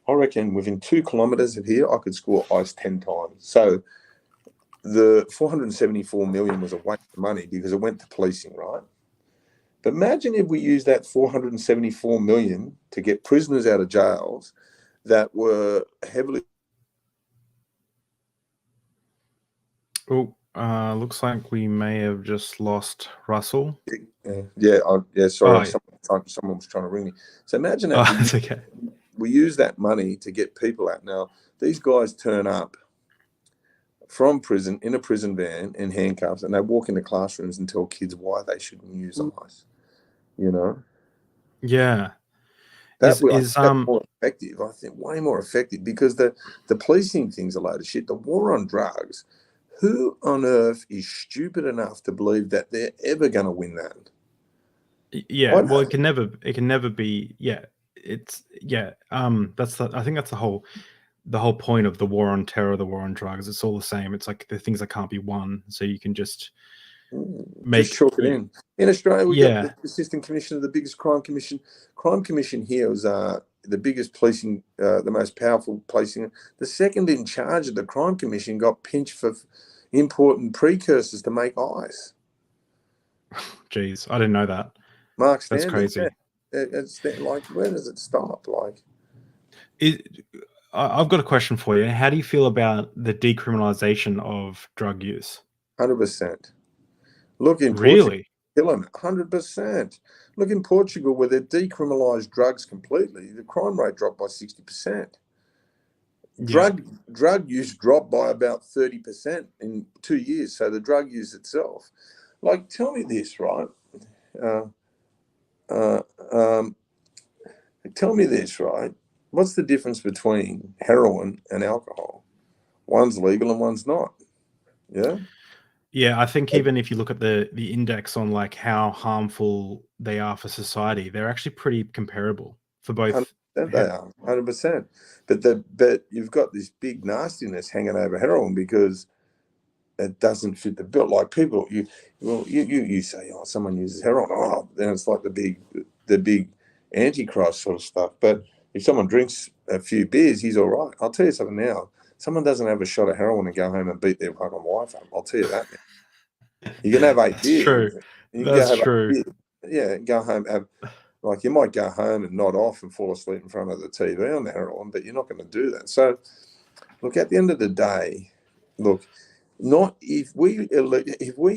I reckon within 2 kilometres of here, I could score ice 10 times. So the 474 million was a waste of money because it went to policing, right? But imagine if we used that 474 million to get prisoners out of jails that were heavily. Oh, looks like we may have just lost Russell. Sorry, Oh, someone was trying to ring me. So imagine oh, that that's okay. we use that money to get people out. Now these guys turn up from prison in a prison van in handcuffs, and they walk into classrooms and tell kids why they shouldn't use ice. You know, Yeah. that's Is more effective. I think way more effective, because the policing thing's a load of shit. The war on drugs. Who on earth is stupid enough to believe that they're ever going to win that? Yeah, well, it can never be. Yeah, it's I think that's the whole point of the war on terror, the war on drugs. It's all the same. It's like the things that can't be won, so you can just Just chalk it in. In Australia, we got Yeah, the assistant commissioner, the biggest crime commission. Crime commission here was the biggest policing, the most powerful policing. The second in charge of the crime commission got pinched for importing precursors to make ice. geez, I didn't know that. Mark That's Stanley. crazy. Yeah. It's like, where does it stop? Like, I've got a question for you. How do you feel about the decriminalization of drug use? 100%. Look in Portugal, Really? killing it. 100%. Look in Portugal, where they decriminalised drugs completely. The crime rate dropped by 60%. Yeah. Drug use dropped by about 30% in 2 years. So the drug use itself. Like, tell me this, right? Tell me this, right? What's the difference between heroin and alcohol? One's legal and one's not. Yeah. Yeah, I think even if you look at the index on like how harmful they are for society, they're actually pretty comparable for both. 100% they are. 100%. But you've got this big nastiness hanging over heroin because it doesn't fit the bill. Like, people, you say, oh, someone uses heroin, oh, then it's like the big antichrist sort of stuff. But if someone drinks a few beers, he's all right. I'll tell you something now. Someone doesn't have a shot of heroin and go home and beat their fucking wife up. I'll tell you that now. You can have 8 That's true. beers. You can go That's have 8 true. beers. Yeah, go home, like, you might go home and nod off and fall asleep in front of the TV on the heroin, but you're not going to do that. So, look, at the end of the day, look, not if we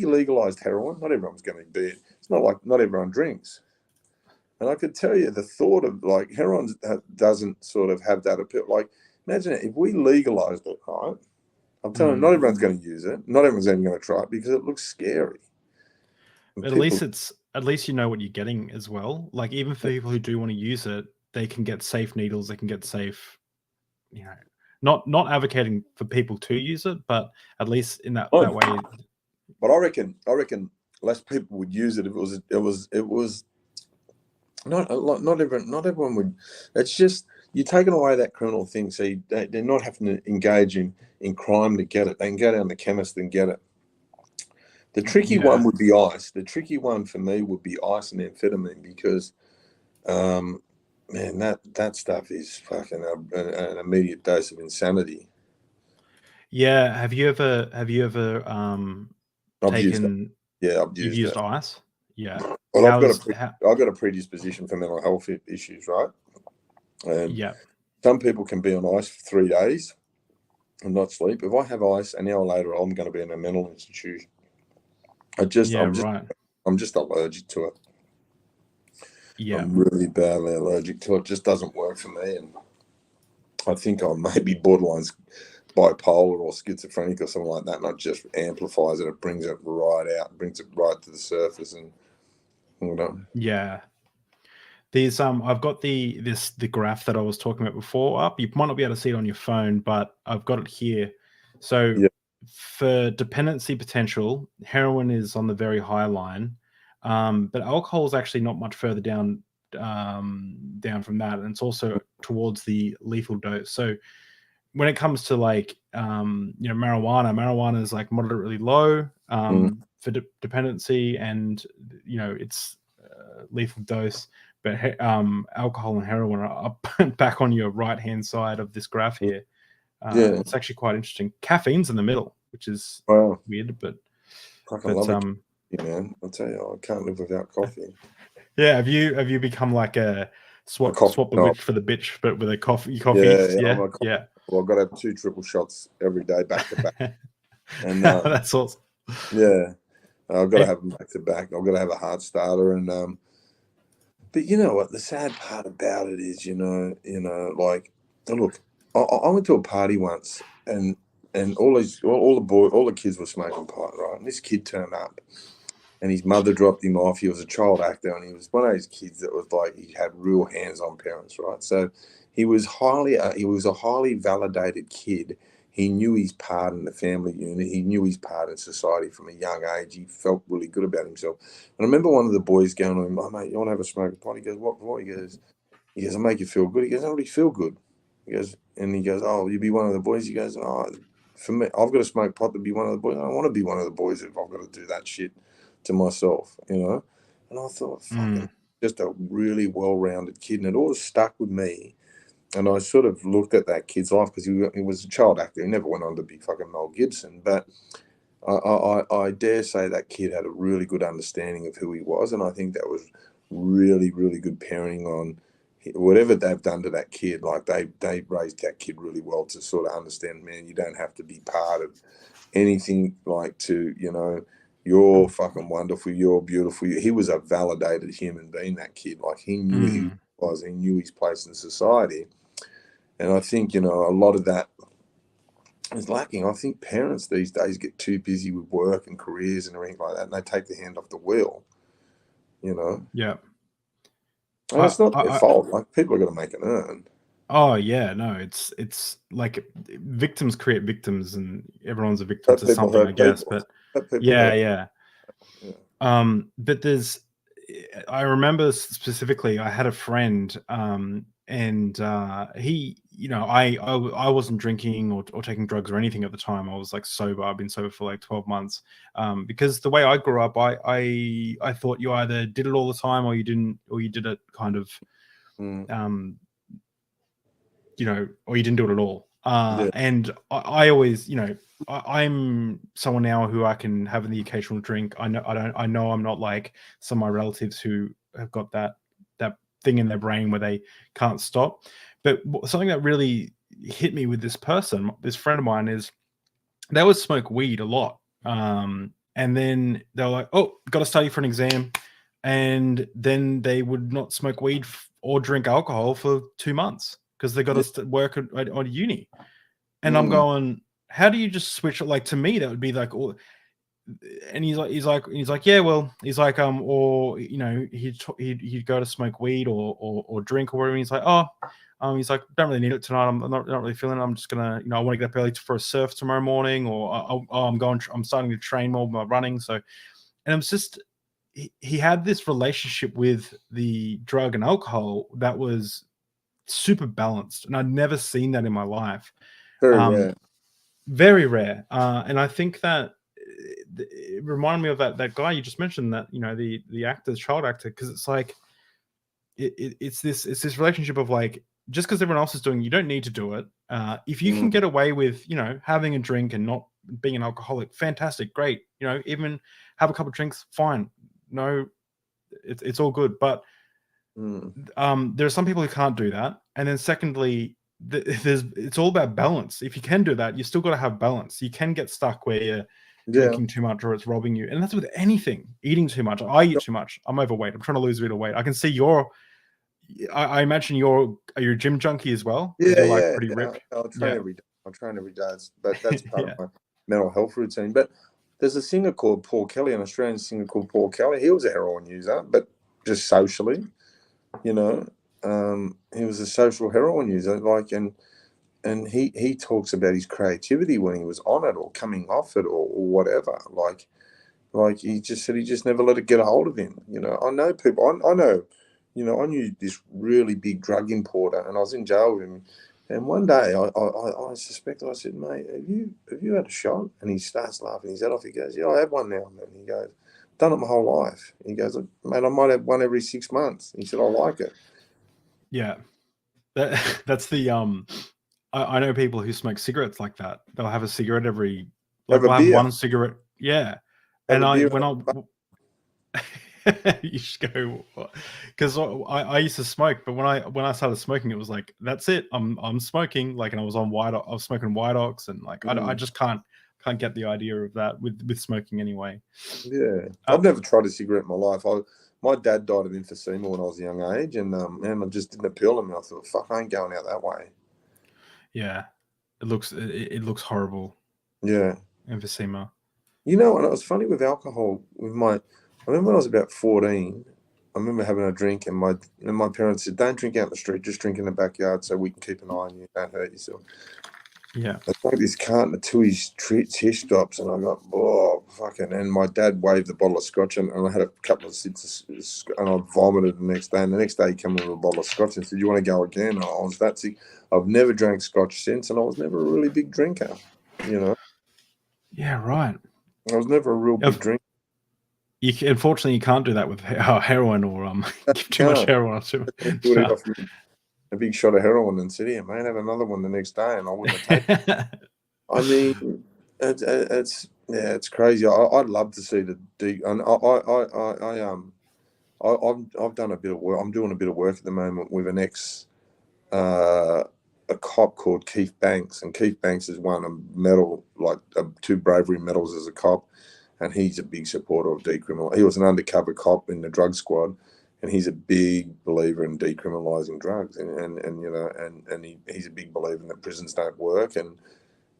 legalized heroin, not everyone's going to be it. It's not like not everyone drinks. And I could tell you the thought of, like, heroin doesn't sort of have that appeal. Like, imagine it, if we legalized it, right? I'm telling you, not everyone's going to use it. Not everyone's even going to try it because it looks scary. And At least you know what you're getting as well. Like, even for people who do want to use it, they can get safe needles. They can get safe, not advocating for people to use it, but at least in that way. But I reckon less people would use it if it was not everyone would. It's just, you're taking away that criminal thing, so they're not having to engage in crime to get it. They can go down the chemist and get it. The tricky one would be ice. The tricky one for me would be ice and amphetamine, because, man, that stuff is fucking an immediate dose of insanity. Yeah. Have you ever I've used it. Yeah, I've you've used used it. ice? Yeah. Well, I've got a predisposition for mental health issues, right? And Yeah. some people can be on ice for 3 days and not sleep. If I have ice, an hour later, I'm going to be in a mental institution. I'm just allergic to it. Yeah. I'm really badly allergic to it. It just doesn't work for me. And I think I'm maybe borderline bipolar or schizophrenic or something like that. And it just amplifies it. It brings it right out, brings it right to the surface. And, Yeah. These I've got the graph that I was talking about before up. You might not be able to see it on your phone, but I've got it here. So yeah. for dependency potential, heroin is on the very high line, but alcohol is actually not much further down from that, and it's also towards the lethal dose. So when it comes to, like, marijuana is like moderately low for dependency, and it's lethal dose. But alcohol and heroin are up back on your right hand side of this graph here. It's actually quite interesting. Caffeine's in the middle, which is weird, but I love it, man. I'll tell you, I can't live without coffee. Yeah, have you become like a swap the no. witch for the bitch, but with a coffee. Yeah, Yeah, I'm a coffee. yeah. Well, I've got to have 2 triple shots every day, back to back. And That's awesome. yeah, I've got to Eh, have them back to back. I've got to have a heart starter, and but you know what? The sad part about it is, like, look, I went to a party once, and all the kids were smoking pot, right? And this kid turned up, and his mother dropped him off. He was a child actor, and he was one of those kids that was like, he had real hands-on parents, right? So he was a highly validated kid. He knew his part in the family unit. He knew his part in society from a young age. He felt really good about himself. And I remember one of the boys going to him, "Oh, mate, you want to have a smoke of pot?" He goes, "What? What?" He goes, "I make you feel good." He goes, "I already feel good." He goes, "Oh, you be one of the boys." He goes, "Oh, for me, I've got to smoke pot to be one of the boys. I don't want to be one of the boys if I've got to do that shit to myself, you know." And I thought, fucking, just a really well-rounded kid, and it all stuck with me. And I sort of looked at that kid's life, because he was a child actor. He never went on to be fucking Mel Gibson, but I dare say that kid had a really good understanding of who he was, and I think that was really, really good parenting on whatever they've done to that kid. Like, they raised that kid really well to sort of understand, man, you don't have to be part of anything, like, to, you're fucking wonderful, you're beautiful. He was a validated human being, that kid. Like, he knew who he was, he knew his place in society. And I think, a lot of that is lacking. I think parents these days get too busy with work and careers and everything like that, and they take their hand off the wheel, Yeah. And it's not their fault. Like, people are going to make an earn. Oh yeah, no, it's like victims create victims, and everyone's a victim to something, I guess. But yeah. But I remember specifically, I had a friend, and he, I wasn't drinking or taking drugs or anything at the time. I was like sober. I've been sober for like 12 months. Because the way I grew up, I thought you either did it all the time or you didn't, or you did it kind of, or you didn't do it at all. And I always, I'm someone now who I can have the occasional drink. I know I'm not like some of my relatives who have got that thing in their brain where they can't stop. But something that really hit me with this friend of mine, is they would smoke weed a lot. And then they were like, "Oh, got to study for an exam." And then they would not smoke weed or drink alcohol for 2 months because they got to work on uni. And I'm going, how do you just switch? Like, to me, that would be like, and he's like, yeah, well, he's like, or he'd go to smoke weed or drink or whatever. And he's like, he's like, don't really need it tonight. I'm not really feeling it. I'm just gonna, I want to get up early for a surf tomorrow morning, or I'm starting to train more by running. So, and it was just, he had this relationship with the drug and alcohol that was super balanced, and I'd never seen that in my life. Very rare. Very rare. And I think that it reminded me of that guy you just mentioned, that, the actor, child actor, because it's like, it's this relationship of like, just because everyone else is doing it, you don't need to do it. If you can get away with, having a drink and not being an alcoholic, fantastic, great. Even have a couple of drinks, fine. No, it's all good. But there are some people who can't do that. And then secondly, it's all about balance. If you can do that, you still got to have balance. You can get stuck where you're drinking too much or it's robbing you. And that's with anything. Eating too much. I eat too much. I'm overweight. I'm trying to lose a bit of weight. I can see I imagine you're a gym junkie as well. You're like pretty ripped. I'll train every day. But that's part of my mental health routine. But there's a singer called Paul Kelly, an Australian singer called Paul Kelly. He was a heroin user, but just socially, he was a social heroin user. Like, and he talks about his creativity when he was on it or coming off it or whatever. Like he just said, he just never let it get a hold of him. I know people. I know. I knew this really big drug importer, and I was in jail with him. And one day, I suspected. I said, "Mate, have you had a shot?" And he starts laughing his head off. He goes, "Yeah, I have one now." And he goes, "Done it my whole life." He goes, "Mate, I might have one every 6 months." He said, "I like it." Yeah, that's the I know people who smoke cigarettes like that. They'll have a cigarette every, like, Have a we'll beer. have one cigarette. Yeah. Have And a beer. You should go, because I used to smoke, but when I started smoking, it was like, that's it. I'm smoking, like, and I was on I was smoking White Ox, and like I just can't get the idea of that with smoking anyway. Yeah, I've never tried a cigarette in my life. My dad died of emphysema when I was a young age, and man, it just didn't appeal to me. I thought, fuck, I ain't going out that way. Yeah, it looks horrible. Yeah, Emphysema. you know, and it was funny with alcohol. I remember when I was about 14. I remember having a drink, and my parents said, "Don't drink out in the street. Just drink in the backyard, so we can keep an eye on you. Don't hurt yourself." Yeah. I drank this carton of Tui's test drops, and I got, oh, fucking, and my dad waved the bottle of scotch, and I had a couple of sips, and I vomited the next day. And the next day, he came in with a bottle of scotch and said, "You want to go again?" And I was that sick. I've never drank scotch since, and I was never a really big drinker, you know. Yeah, right. I was never a real big drinker. Unfortunately, you can't do that with heroin or give too much heroin. Would have offered me a big shot of heroin and said, "Here, man, have another one the next day," and I wouldn't have taken it. I mean, it's crazy. I'd love to see and I've done a bit of work. I'm doing a bit of work at the moment with an a cop called Keith Banks, and Keith Banks has won a medal, like 2 bravery medals as a cop, and he's a big supporter of decriminal. He was an undercover cop in the drug squad, and he's a big believer in decriminalising drugs, and you know, and he's a big believer in that prisons don't work, and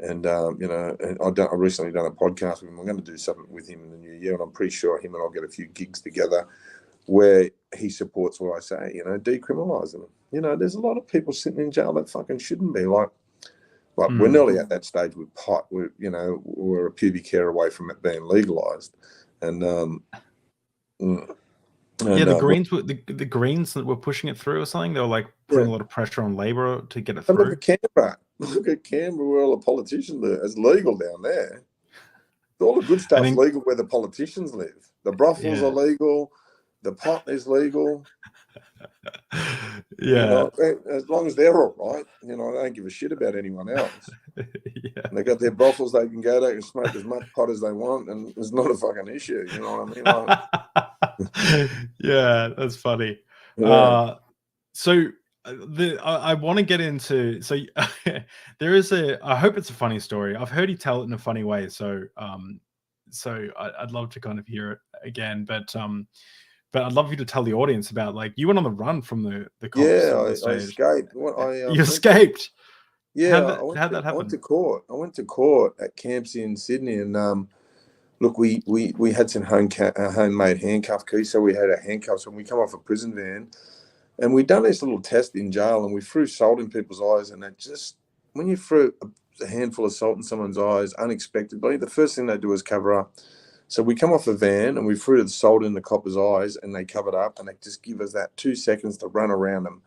you know, and I've recently done a podcast with him. I'm going to do something with him in the new year, and I'm pretty sure him and I'll get a few gigs together where he supports what I say, you know, decriminalising them. You know, there's a lot of people sitting in jail that fucking shouldn't be. Like we're nearly at that stage with pot. We're a pubic hair away from it being legalised, and yeah, the Greens were the Greens that were pushing it through or something. They were like putting a lot of pressure on Labor to get it through. Look at Canberra. Look at Canberra, where all the politicians live. It's legal down there. All the good stuff's legal where the politicians live. The brothels are legal. The pot is legal. Yeah. You know, as long as they're all right, you know, I don't give a shit about anyone else. Yeah. And they got their brothels they can go to and smoke as much pot as they want, and it's not a fucking issue. You know what I mean? Yeah, that's funny. Yeah. So I want to get into, so there is I hope it's a funny story. I've heard you tell it in a funny way, so I'd love to kind of hear it again, but I'd love you to tell the audience about, like, you went on the run from the cops. Yeah, I escaped. You escaped. Yeah, how'd that happen? I went to court. I went to court at camps in Sydney, and look, we had some homemade handcuff keys, so we had our handcuffs when we come off a prison van. And we'd done this little test in jail, and we threw salt in people's eyes. And it just, when you threw a handful of salt in someone's eyes unexpectedly, the first thing they do is cover up. So we come off a van and we threw the salt in the copper's eyes, and they covered up, and they just give us that 2 seconds to run around them.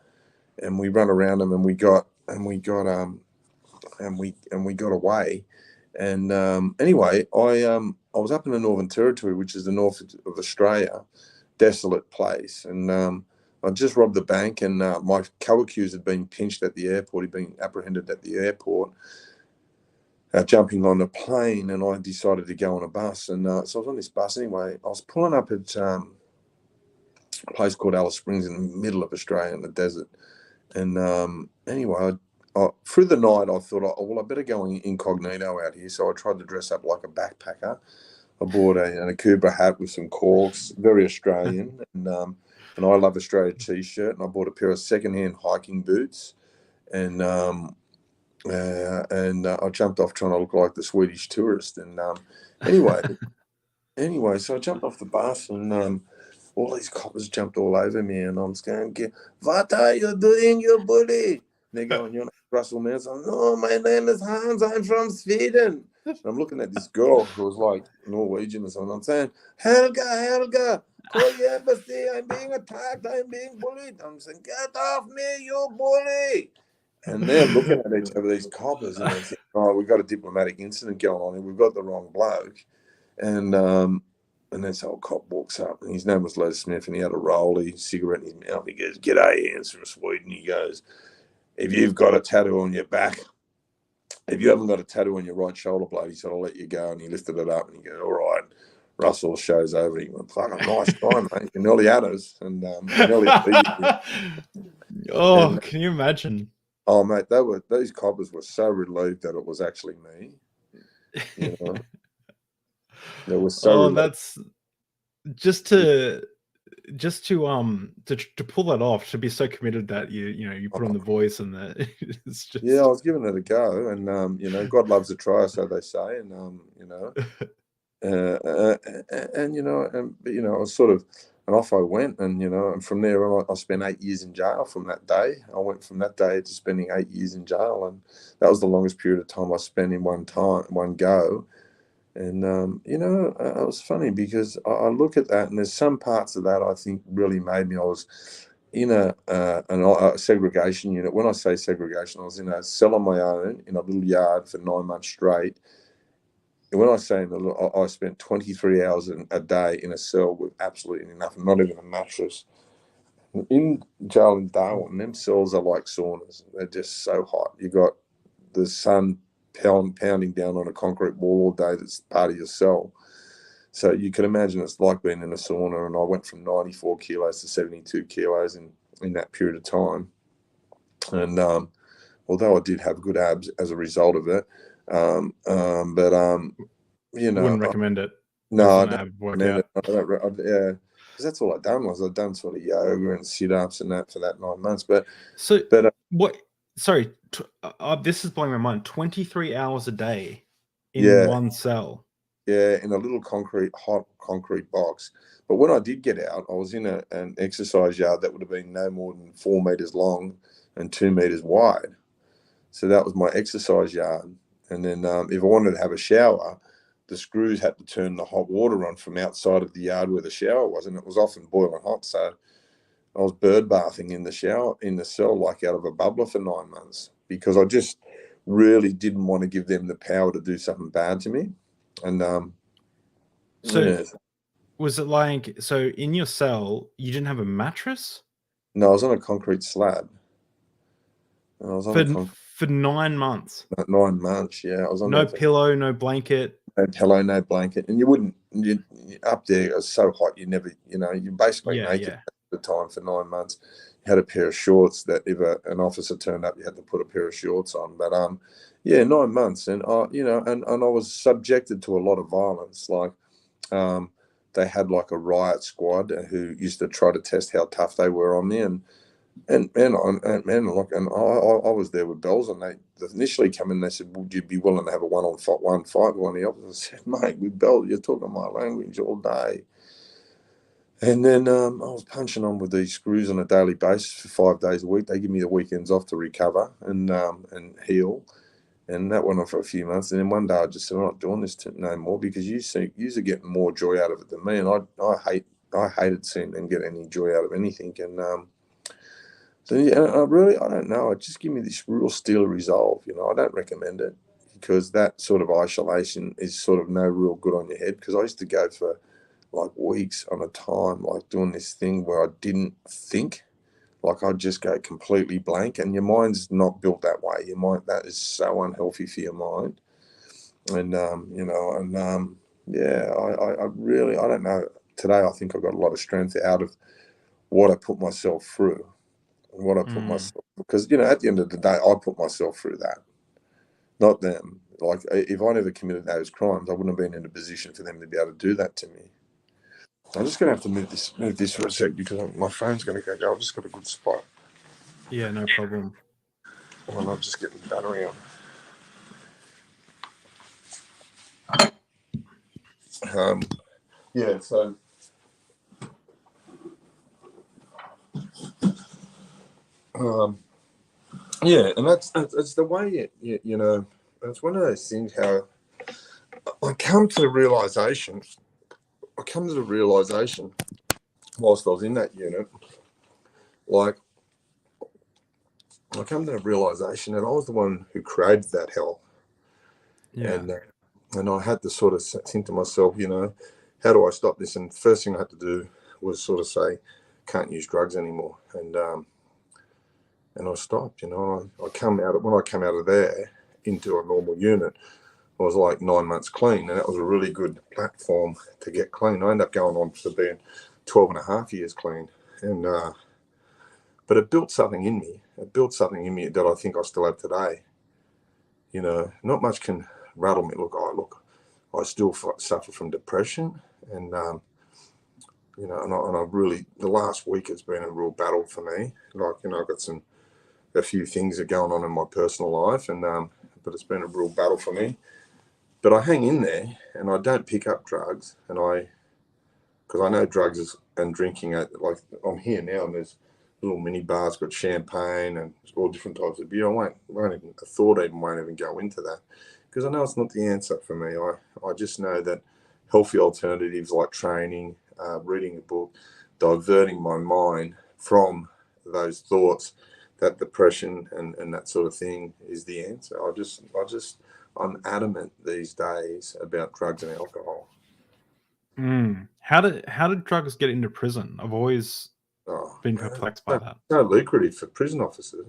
And we run around them, and we got away. And anyway, I was up in the Northern Territory, which is the north of Australia, desolate place, and I just robbed the bank, and my co-accused had been pinched at the airport. He'd been apprehended at the airport, jumping on a plane, and I decided to go on a bus. And so I was on this bus anyway. I was pulling up at a place called Alice Springs in the middle of Australia in the desert. And anyway, through the night, I thought, oh, well, I better go incognito out here. So I tried to dress up like a backpacker. I bought a Cobra hat with some corks, very Australian, and I Love Australia t-shirt, and I bought a pair of secondhand hiking boots, and I jumped off trying to look like the Swedish tourist. And anyway, so I jumped off the bus, and all these coppers jumped all over me, and I'm going, "What are you doing, you bully?" And they're going, "You're not Russell Manser." "No, my name is Hans. I'm from Sweden." And I'm looking at this girl who was like Norwegian or something. I'm saying, Helga, call the embassy. I'm being attacked. I'm being bullied. I'm saying, "Get off me, you bully." And they're looking at each other, these coppers, and they're saying, "Oh, we've got a diplomatic incident going on here. We've got the wrong bloke." And this old cop walks up, and his name was Les Smith, and he had a rollie cigarette in his mouth. He goes, "G'day, Hans from Sweden." He goes, "If you've got a tattoo on your back, if you haven't got a tattoo on your right shoulder blade," he said, "I'll let you go." And he lifted it up, and he goes, "All right, Russell shows over. He went, "Fucking nice time, mate. You nearly had us, and nearly had you." Oh, can you imagine? Oh, mate, these coppers were so relieved that it was actually me. You know, they were so relieved. That's just to pull that off, to be so committed that you put on the voice, and that it's just... Yeah, I was giving it a go, and God loves a try, so they say, and I was sort of, and off I went, and from there I spent 8 years in jail. From that day, I went from that day to spending 8 years in jail, and that was the longest period of time I spent in one go. And it was funny because I look at that, and there's some parts of that I think really made me. I was in a segregation unit. When I say segregation, I was in a cell on my own in a little yard for 9 months straight. And when I say I spent 23 hours a day in a cell with absolutely nothing, not even a mattress. In jail in Darwin, them cells are like saunas. They're just so hot. You got the sun pounding down on a concrete wall all day. That's part of your cell. So you can imagine it's like being in a sauna. And I went from 94 kilos to 72 kilos in that period of time. And although I did have good abs as a result of it, wouldn't recommend it. No, I don't recommend it. Yeah, because that's all I'd done sort of yoga and sit-ups and that for that 9 months. But what? Sorry, this is blowing my mind. 23 hours a day in one cell. Yeah, in a little hot concrete box. But when I did get out, I was in an exercise yard that would have been no more than 4 meters long and 2 meters wide. So that was my exercise yard. And then if I wanted to have a shower, the screws had to turn the hot water on from outside of the yard where the shower was, and it was often boiling hot. So I was bird bathing in the cell, like out of a bubbler for 9 months, because I just really didn't want to give them the power to do something bad to me. And was it like, so in your cell you didn't have a mattress? No, I was on a concrete slab. And I was on for 9 months. 9 months, yeah. I was on no pillow, no blanket. No pillow, no blanket, and you up there. It was so hot. You never, you basically naked at the time for 9 months. You had a pair of shorts that if an officer turned up, you had to put a pair of shorts on. But 9 months, and and I was subjected to a lot of violence. Like they had like a riot squad who used to try to test how tough they were on me, and I was there with bells, and they initially come in. They said, "Would you be willing to have a one fight with one of the officers?" I said, "Mate, with bells, you're talking my language all day." And then I was punching on with these screws on a daily basis for 5 days a week. They give me the weekends off to recover and heal, and that went on for a few months. And then one day I just said, "I'm not doing this no more, because you're getting more joy out of it than me, and I hated seeing them get any joy out of anything." And so I don't know. It just give me this real steel resolve. I don't recommend it, because that sort of isolation is sort of no real good on your head. Because I used to go for like weeks on a time, like doing this thing where I didn't think. Like I'd just go completely blank, and your mind's not built that way. Your mind, that is so unhealthy for your mind. And I don't know. Today I think I got a lot of strength out of what I put myself through. What I put myself, because at the end of the day, I put myself through that, not them. Like if I never committed those crimes, I wouldn't have been in a position for them to be able to do that to me. I'm just gonna have to move this for a sec, because my phone's gonna go. I've just got a good spot. Yeah, no problem. Well, I'll just get the battery on. Yeah, so. Yeah, and that's the way it's one of those things. How I come to the realization whilst I was in that unit, like I come to the realization that I was the one who created that hell. Yeah. And I had to sort of think to myself, how do I stop this? And the first thing I had to do was sort of say, can't use drugs anymore. And I stopped. I come out of there into a normal unit, I was like 9 months clean, and that was a really good platform to get clean. I ended up going on to being 12 and a half years clean. And, but it built something in me. It built something in me that I think I still have today. You know, not much can rattle me. Look, I still suffer from depression, and you know, and I really, the last week has been a real battle for me. Like, you know, I've got a few things that are going on in my personal life, and but it's been a real battle for me. But I hang in there, and I don't pick up drugs, and because I know drugs and drinking, like I'm here now, and there's little mini bars got champagne and all different types of beer. I won't even go into that because I know it's not the answer for me. I just know that healthy alternatives like training, reading a book, diverting my mind from those thoughts, that depression and that sort of thing is the answer. I'm adamant these days about drugs and alcohol. How did drugs get into prison? I've always been perplexed by that. So lucrative for prison officers.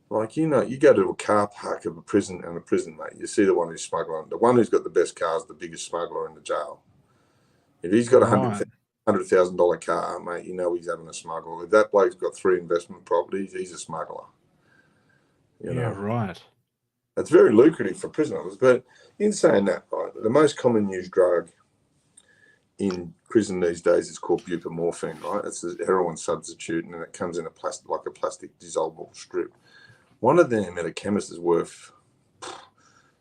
Like, you know, you go to a car park of a prison, mate, you see the one who's smuggling. The one who's got the best car is the biggest smuggler in the jail. If he's got a $100,000 car, mate, you know he's having a smuggle. If that bloke's got 3 investment properties, he's a smuggler. You know? Right. It's very lucrative for prison officers. But in saying that, right, the most common used drug in prison these days is called buprenorphine, right? It's a heroin substitute, and it comes in a plastic dissolvable strip. One of them at a chemist is worth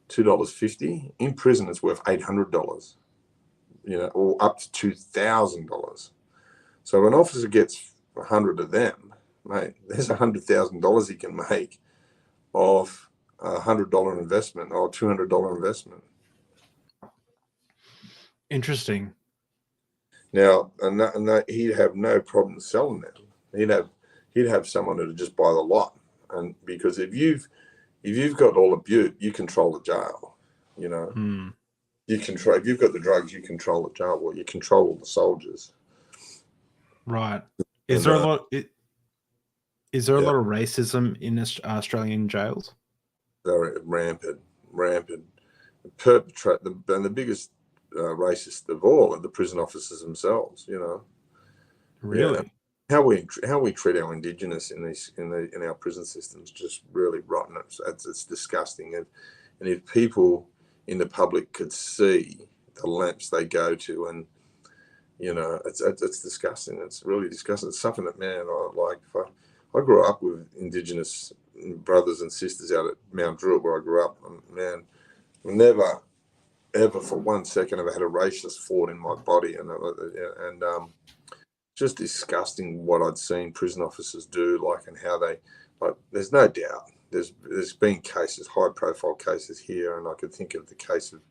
$2.50. In prison, it's worth $800, you know, or up to $2,000. So if an officer gets 100 of them, mate, there's $100,000 he can make off a $100 investment or $200 investment. Interesting. Now, and he'd have no problem selling them. He'd have someone who'd just buy the lot, and because if you've got all the butte, you control the jail. You know, you control. If you've got the drugs, you control the jail. Well, you control all the soldiers. Right. Is there a lot? Is there a lot of racism in Australian jails? They're rampant. The biggest racist of all are the prison officers themselves. You know, really, how we treat our Indigenous in our prison systems just really rotten. It's disgusting. And if people in the public could see the lengths they go to, and you know, it's disgusting. It's really disgusting. It's something that, man, I grew up with Indigenous brothers and sisters out at Mount Druitt where I grew up. And, man, never, ever for 1 second have I had a racist thought in my body. And just disgusting what I'd seen prison officers do, and how they, there's no doubt. There's been cases, high profile cases here, and I could think of the case of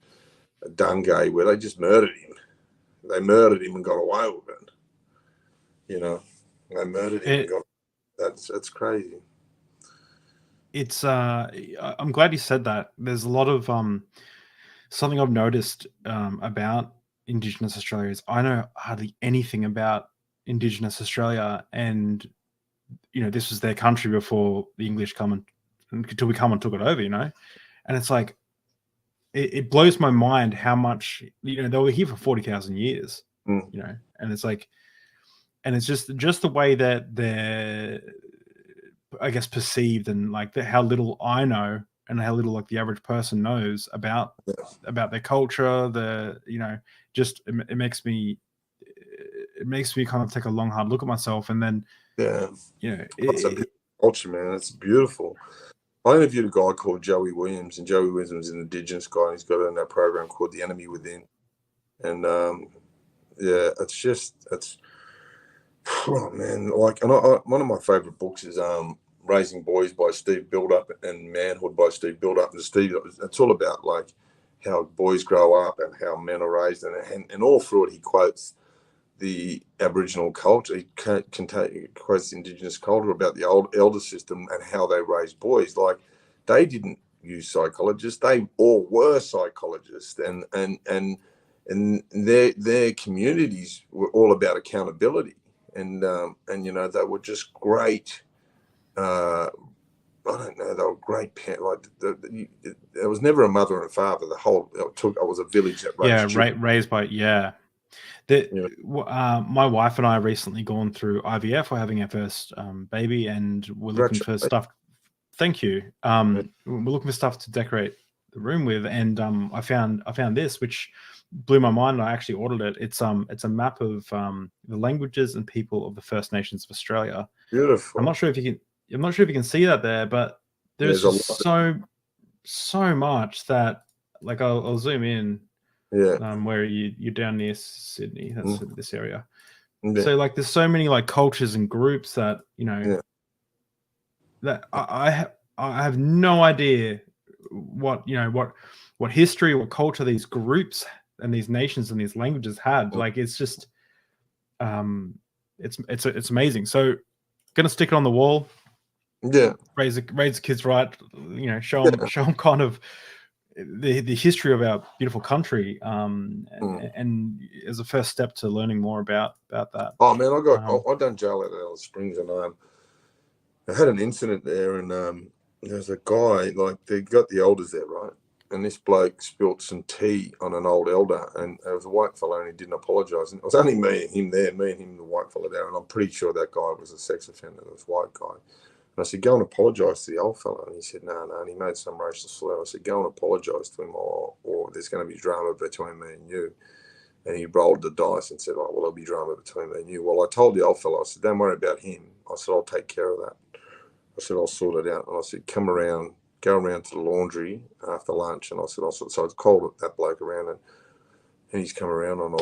Dungay where they just murdered him. They murdered him and got away with it. You know, they murdered him and got. That's crazy. It's I'm glad you said that. There's a lot of something I've noticed about Indigenous Australia is I know hardly anything about Indigenous Australia, and you know, this was their country before the English until we come and took it over, you know. And it's like it blows my mind how much, you know, they were here for 40,000 years, you know, and it's like, and it's just the way that they're, I guess, perceived, and how little I know and how little the average person knows about their culture. You know, just it makes me kind of take a long hard look at myself, and then you know, it's a beautiful culture, man. It's beautiful. I interviewed a guy called Joey Williams, and Joey Williams is an Indigenous guy. He's got a program called The Enemy Within, and oh man, one of my favorite books is Raising Boys by Steve Buildup and Manhood by Steve Buildup. And Steve, it's all about how boys grow up and how men are raised, and all through it he quotes the Aboriginal culture. He quotes the Indigenous culture about the old elder system and how they raised boys. They didn't use psychologists; they all were psychologists, and their communities were all about accountability, and you know, they were just great I don't know. They were great parents. Like there was never a mother and a father. I was a village that raised children. raised by my wife and I recently gone through IVF. We're having our first baby, and we're looking for stuff. Thank you. We're looking for stuff to decorate the room with, and I found this, which blew my mind. I actually ordered it. It's a map of the languages and people of the First Nations of Australia. Beautiful. I'm not sure if you can see that there, but there's just so much that, like, I'll zoom in. Yeah. Where you're down near Sydney. That's this area. Yeah. So like, there's so many like cultures and groups that that I have no idea what history or culture these groups and these nations and these languages had. Like, it's just it's amazing. So gonna stick it on the wall. Yeah. Raise the kids right. Show them kind of the history of our beautiful country, and as a first step to learning more about that. Oh man, I done jail at Alice Springs, and I had an incident there, and there's a guy, like, they got the elders there, right? And this bloke spilt some tea on an old elder, and it was a white fellow, and he didn't apologise. And it was only me and him there, and the white fellow there, and I'm pretty sure that guy was a sex offender, this white guy. And I said, go and apologise to the old fellow. And he said, no. And he made some racial slur. I said, go and apologise to him, or there's going to be drama between me and you. And he rolled the dice and said, oh, well, there'll be drama between me and you. Well, I told the old fellow, I said, don't worry about him. I said, I'll take care of that. I said, I'll sort it out. And I said, go around to the laundry after lunch. And I said, so I called that bloke around, and he's come around, and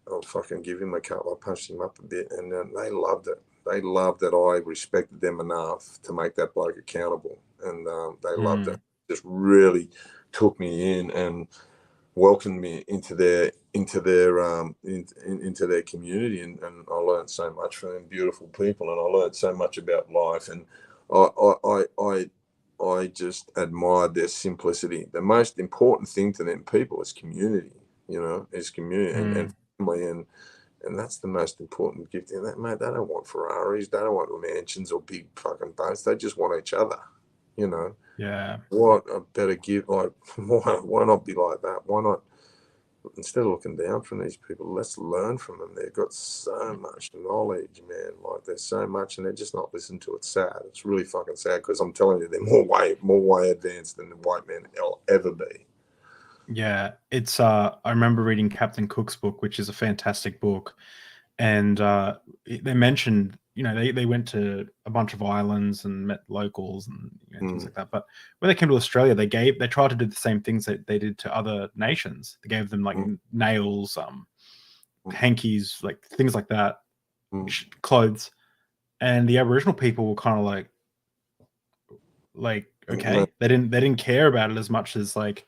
I'll fucking give him a cut. I punched him up a bit, and they loved it. They loved that I respected them enough to make that bloke accountable, and they loved it. Just really took me in and welcomed me into their community, and I learned so much from them beautiful people, and I learned so much about life, and I just admired their simplicity. The most important thing to them people is community, is community and family, and that's the most important gift. And that, mate, they don't want Ferraris, they don't want mansions or big fucking boats. They just want each other, Yeah. What a better gift! Like, why not be like that? Why not, instead of looking down from these people, let's learn from them. They've got so much knowledge, man. Like, there's so much, and they're just not listened to. It's sad. It's really fucking sad, because I'm telling you, they're more way advanced than the white men will ever be. Yeah, it's I remember reading Captain Cook's book, which is a fantastic book, and they mentioned, they went to a bunch of islands and met locals and things like that. But when they came to Australia, they tried to do the same things that they did to other nations. They gave them like nails, hankies, like things like that, clothes, and the Aboriginal people were kind of like okay, they didn't care about it as much as, like,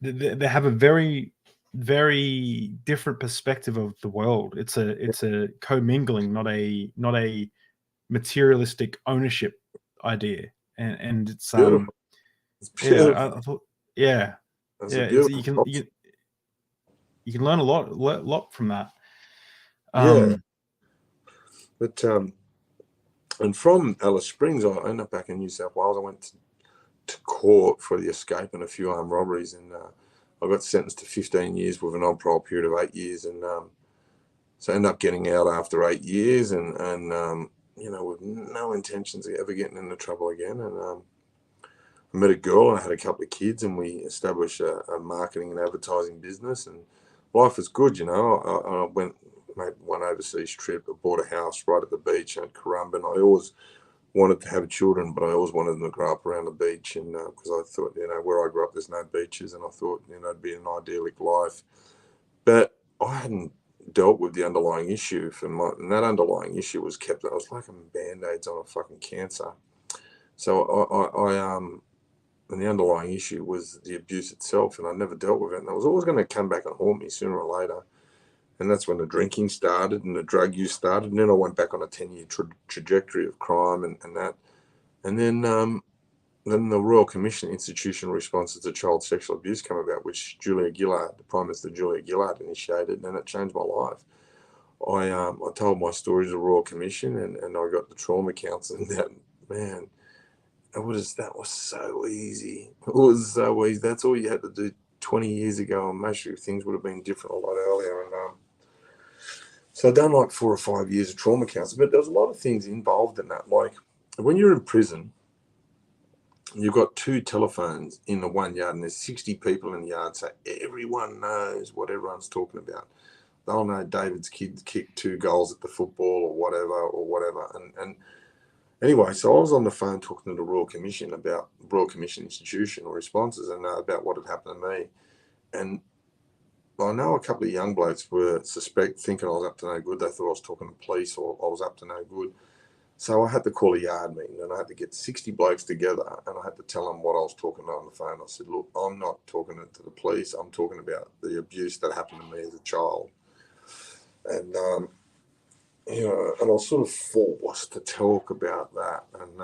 they have a very, very different perspective of the world. It's a commingling, not a materialistic ownership idea, and it's beautiful. It's beautiful. Yeah, I thought, yeah, you can learn a lot from that. But and from Alice Springs, I ended up back in New South Wales. I went to court for the escape and a few armed robberies, and I got sentenced to 15 years with an on-parole period of 8 years, and so I ended up getting out after 8 years, and with no intentions of ever getting into trouble again. And I met a girl, and I had a couple of kids, and we established a marketing and advertising business, and life was good. I made one overseas trip. I bought a house right at the beach at Currumbin. I always wanted to have children, but I always wanted them to grow up around the beach, and because I thought, where I grew up, there's no beaches, and I thought, it'd be an idyllic life. But I hadn't dealt with the underlying issue, and that underlying issue was I was like band-aids on a fucking cancer. So and the underlying issue was the abuse itself, and I never dealt with it, and I was always going to come back and haunt me sooner or later. And that's when the drinking started and the drug use started. And then I went back on a 10-year trajectory of crime and that. And then the Royal Commission Institutional Responses to Child Sexual Abuse came about, which the Prime Minister Julia Gillard initiated, and it changed my life. I told my story to the Royal Commission, and I got the trauma counselling that, man, that was so easy. It was so easy. That's all you had to do 20 years ago, and most of things would have been different a lot earlier. And so I've done like 4 or 5 years of trauma counselling, but there's a lot of things involved in that. Like when you're in prison, you've got 2 telephones in the 1 yard, and there's 60 people in the yard, so everyone knows what everyone's talking about. They'll know David's kid kicked 2 goals at the football or whatever. And anyway, so I was on the phone talking to the Royal Commission about Royal Commission institutional responses and about what had happened to me. And I know a couple of young blokes were thinking I was up to no good. They thought I was talking to police or I was up to no good. So I had to call a yard meeting, and I had to get 60 blokes together, and I had to tell them what I was talking about on the phone. I said, look, I'm not talking to the police. I'm talking about the abuse that happened to me as a child. And, and I was sort of forced to talk about that. And,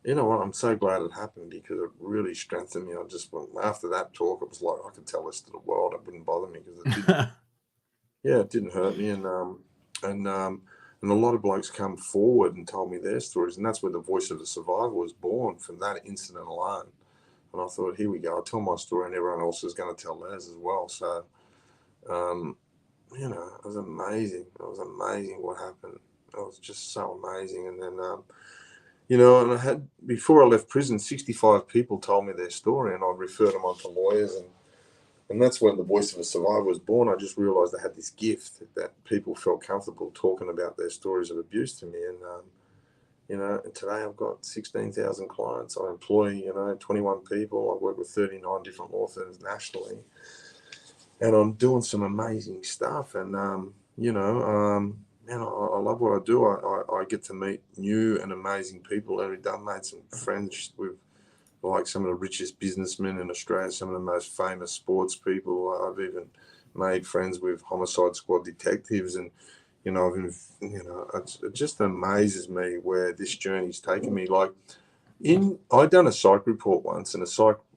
you know what, I'm so glad it happened because it really strengthened me. I just went, after that talk, it was like I could tell this to the world. It wouldn't bother me because it didn't hurt me. And a lot of blokes come forward and told me their stories, and that's where the Voice of the Survivor was born, from that incident alone. And I thought, here we go. I'll tell my story, and everyone else is going to tell theirs as well. So, it was amazing. It was amazing what happened. It was just so amazing. And then, and I had, before I left prison, 65 people told me their story, and I referred them on to lawyers, and that's when the Voice of a Survivor was born. I just realised I had this gift that people felt comfortable talking about their stories of abuse to me. And today I've got 16,000 clients. I employ, 21 people. I work with 39 different law firms nationally. And I'm doing some amazing stuff. And, man, I love what I do. I get to meet new and amazing people every day. I've made some friends with like some of the richest businessmen in Australia, some of the most famous sports people. I've even made friends with homicide squad detectives, and it just amazes me where this journey's taken me. Like I done a psych report once, and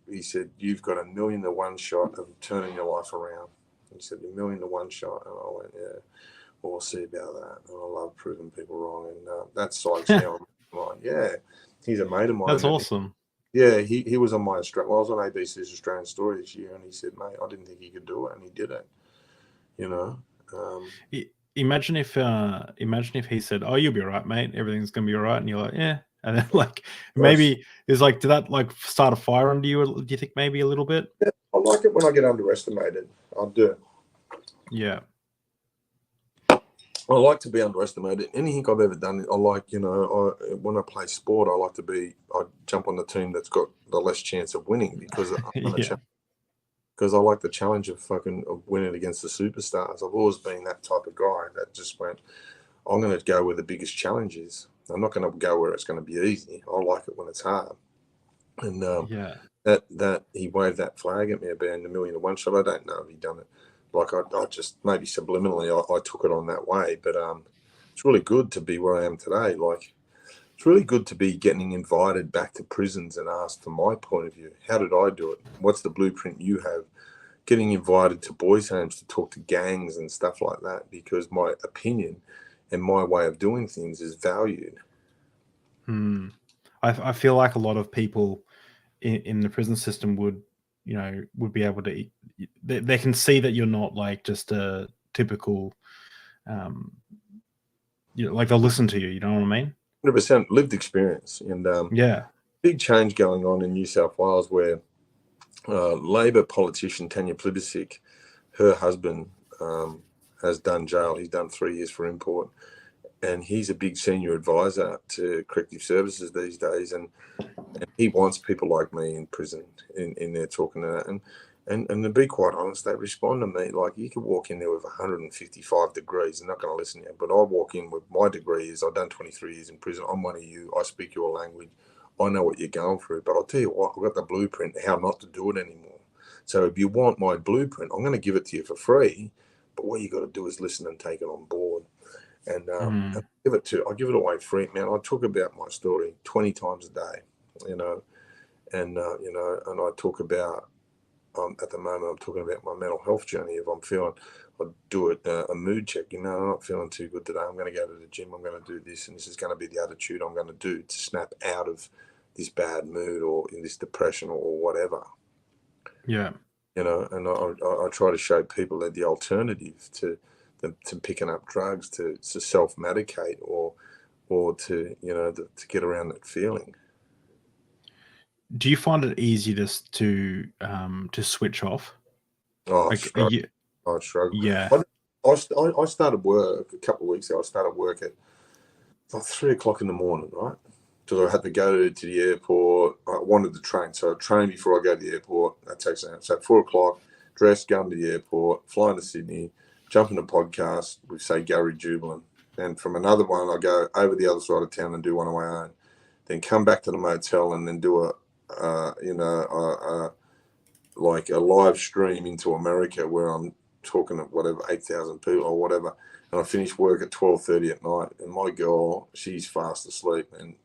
he said, you've got 1,000,000 to 1 shot of turning your life around. He said 1,000,000 to 1 shot, and I went, yeah, well, we'll see about that. And I love proving people wrong, and that psych's now mine. Yeah, he's a mate of mine. That's awesome. Yeah, he was on my Australia. Well, I was on ABC's Australian Story this year, and he said, "Mate, I didn't think he could do it, and he did it." Imagine if he said, "Oh, you'll be all right, mate. Everything's gonna be all right," and you're like, "Yeah," and then like maybe it's like, did that like start a fire under you? Do you think maybe a little bit? Yeah, I like it when I get underestimated. I do. Yeah. I like to be underestimated. Anything I've ever done, I like, when I play sport, I jump on the team that's got the less chance of winning because because I like the challenge of winning against the superstars. I've always been that type of guy that just went, I'm going to go where the biggest challenge is. I'm not going to go where it's going to be easy. I like it when it's hard. And that he waved that flag at me about 1,000,000 to 1 shot. I don't know if he done it. Like I just maybe subliminally I took it on that way, but it's really good to be where I am today. Like it's really good to be getting invited back to prisons and asked for my point of view. How did I do it? What's the blueprint you have? Getting invited to boys' homes to talk to gangs and stuff like that because my opinion and my way of doing things is valued. I feel like a lot of people in the prison system would be able to they can see that you're not like just a typical like they'll listen to you, you know what I mean? 100% lived experience. And big change going on in New South Wales where Labor politician Tanya Plibersek, her husband has done jail. He's done 3 years for import, and he's a big senior advisor to corrective services these days, and he wants people like me in prison in there talking to that. And to be quite honest, they respond to me like you could walk in there with 155 degrees. They're not going to listen to you. But I walk in with my degree is I've done 23 years in prison. I'm one of you. I speak your language. I know what you're going through. But I'll tell you what, I've got the blueprint how not to do it anymore. So if you want my blueprint, I'm going to give it to you for free. But what you got to do is listen and take it on board. And I give it away free, man. I talk about my story 20 times a day, and I talk about. At the moment, I'm talking about my mental health journey. If I'm feeling, I'll do a mood check. I'm not feeling too good today. I'm going to go to the gym. I'm going to do this, and this is going to be the attitude I'm going to do to snap out of this bad mood or in this depression or whatever. Yeah. You know, and I try to show people that the alternative to picking up drugs to self-medicate or to, you know, to get around that feeling. Do you find it easy to switch off? Oh, I Like, are struggle. you? I struggle. Yeah. I started work a couple of weeks ago. I started work at like 3 o'clock in the morning, right? Because I had to go to the airport. I wanted to train, so I trained before I go to the airport. That takes an hour. So at 4 o'clock, dress, going to the airport, flying to Sydney, jump in a podcast with, say, Gary Jubilant. And from another one, I go over the other side of town and do one of my own. Then come back to the motel and then do like a live stream into America where I'm talking to whatever 8,000 people or whatever, and I finish work at 12:30 at night. And my girl, she's fast asleep, and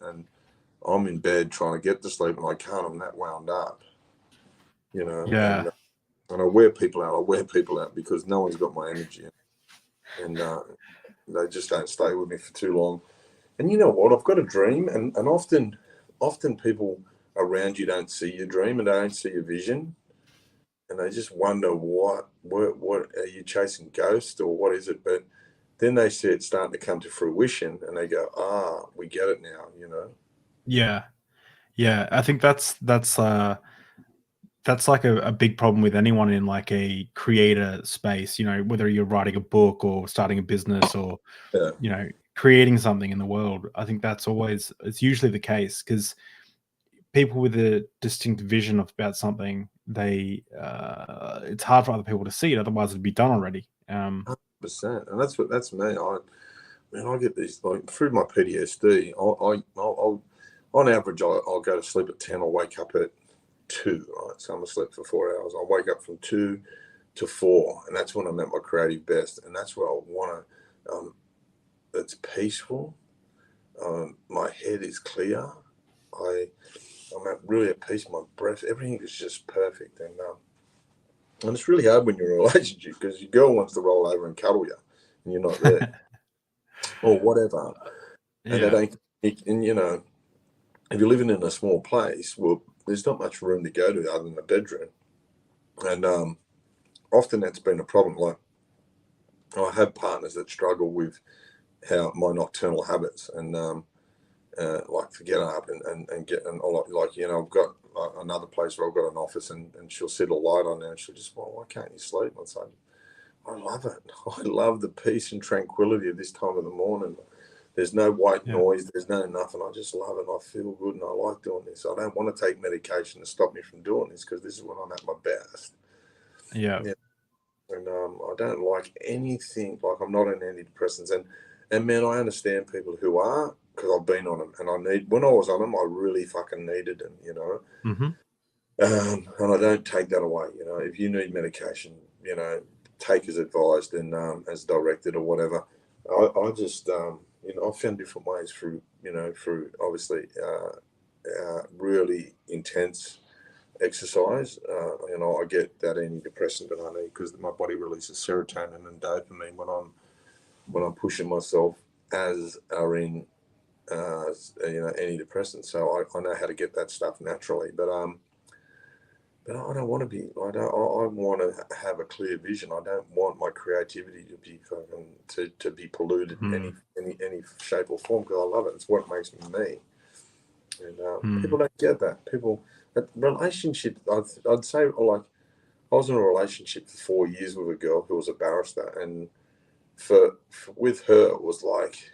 I'm in bed trying to get to sleep, and I can't. I'm that wound up, you know. Yeah. And I wear people out. I wear people out because no one's got my energy, and they just don't stay with me for too long. And you know what? I've got a dream, and often people around you don't see your dream and they don't see your vision. And they just wonder what are you chasing ghosts or what is it? But then they see it starting to come to fruition, and they go, we get it now, you know. Yeah. Yeah. I think that's like a big problem with anyone in like a creator space, you know, whether you're writing a book or starting a business or, Yeah. you know, creating something in the world. I think it's usually the case because people with a distinct vision about something, it's hard for other people to see it. Otherwise it'd be done already. 100%. And that's me. I get these, like, through my PTSD, I'll on average, I'll go to sleep at 10. I'll wake up at 2, right? So I'm asleep for 4 hours. I'll wake up from 2 to 4, and that's when I'm at my creative best. And that's where I want to, it's peaceful. My head is clear. I'm really at peace. My breath, everything is just perfect. And it's really hard when you're in a relationship because your girl wants to roll over and cuddle you, and you're not there, or whatever. And Yeah. and you know, if you're living in a small place, well, there's not much room to go to other than the bedroom, and often that's been a problem. Like, I have partners that struggle with how my nocturnal habits and like to get up and get, and like, you know, I've got another place where I've got an office, and she'll set a light on there, and she'll just, well, why can't you sleep? And so I love it. I love the peace and tranquility of this time of the morning. There's no white Yeah. noise. There's no nothing. I just love it. I feel good, and I like doing this. I don't want to take medication to stop me from doing this because this is when I'm at my best. Yeah. Yeah. And I don't like anything. Like, I'm not on antidepressants, and man, I understand people who are, because I've been on them, and when I was on them, I really fucking needed them, you know. Mm-hmm. And I don't take that away. You know, if you need medication, you know, take as advised and as directed or whatever. I just, you know, I've found different ways through obviously really intense exercise. You know, I get that antidepressant that I need because my body releases serotonin and dopamine when I'm pushing myself, as are in you know, antidepressants. So I know how to get that stuff naturally, but I don't want to be. I want to have a clear vision. I don't want my creativity to be to be polluted in any shape or form, because I love it. It's what makes me me. And people don't get that. Relationships. I'd say, like, I was in a relationship for 4 years with a girl who was a barrister, and with her it was like,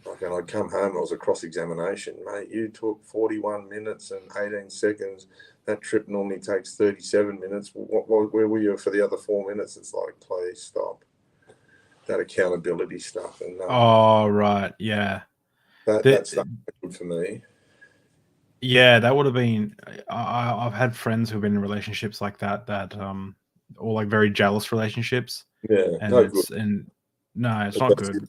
and I'd come home, it was a cross-examination. Mate, you took 41 minutes and 18 seconds. That trip normally takes 37 minutes. Where were you for the other 4 minutes? It's like, please stop. That accountability stuff. And Oh, right. Yeah. that stuff is good for me. Yeah, that would have been. I've had friends who've been in relationships like that, or like very jealous relationships, Yeah, and no good. no, it's not good.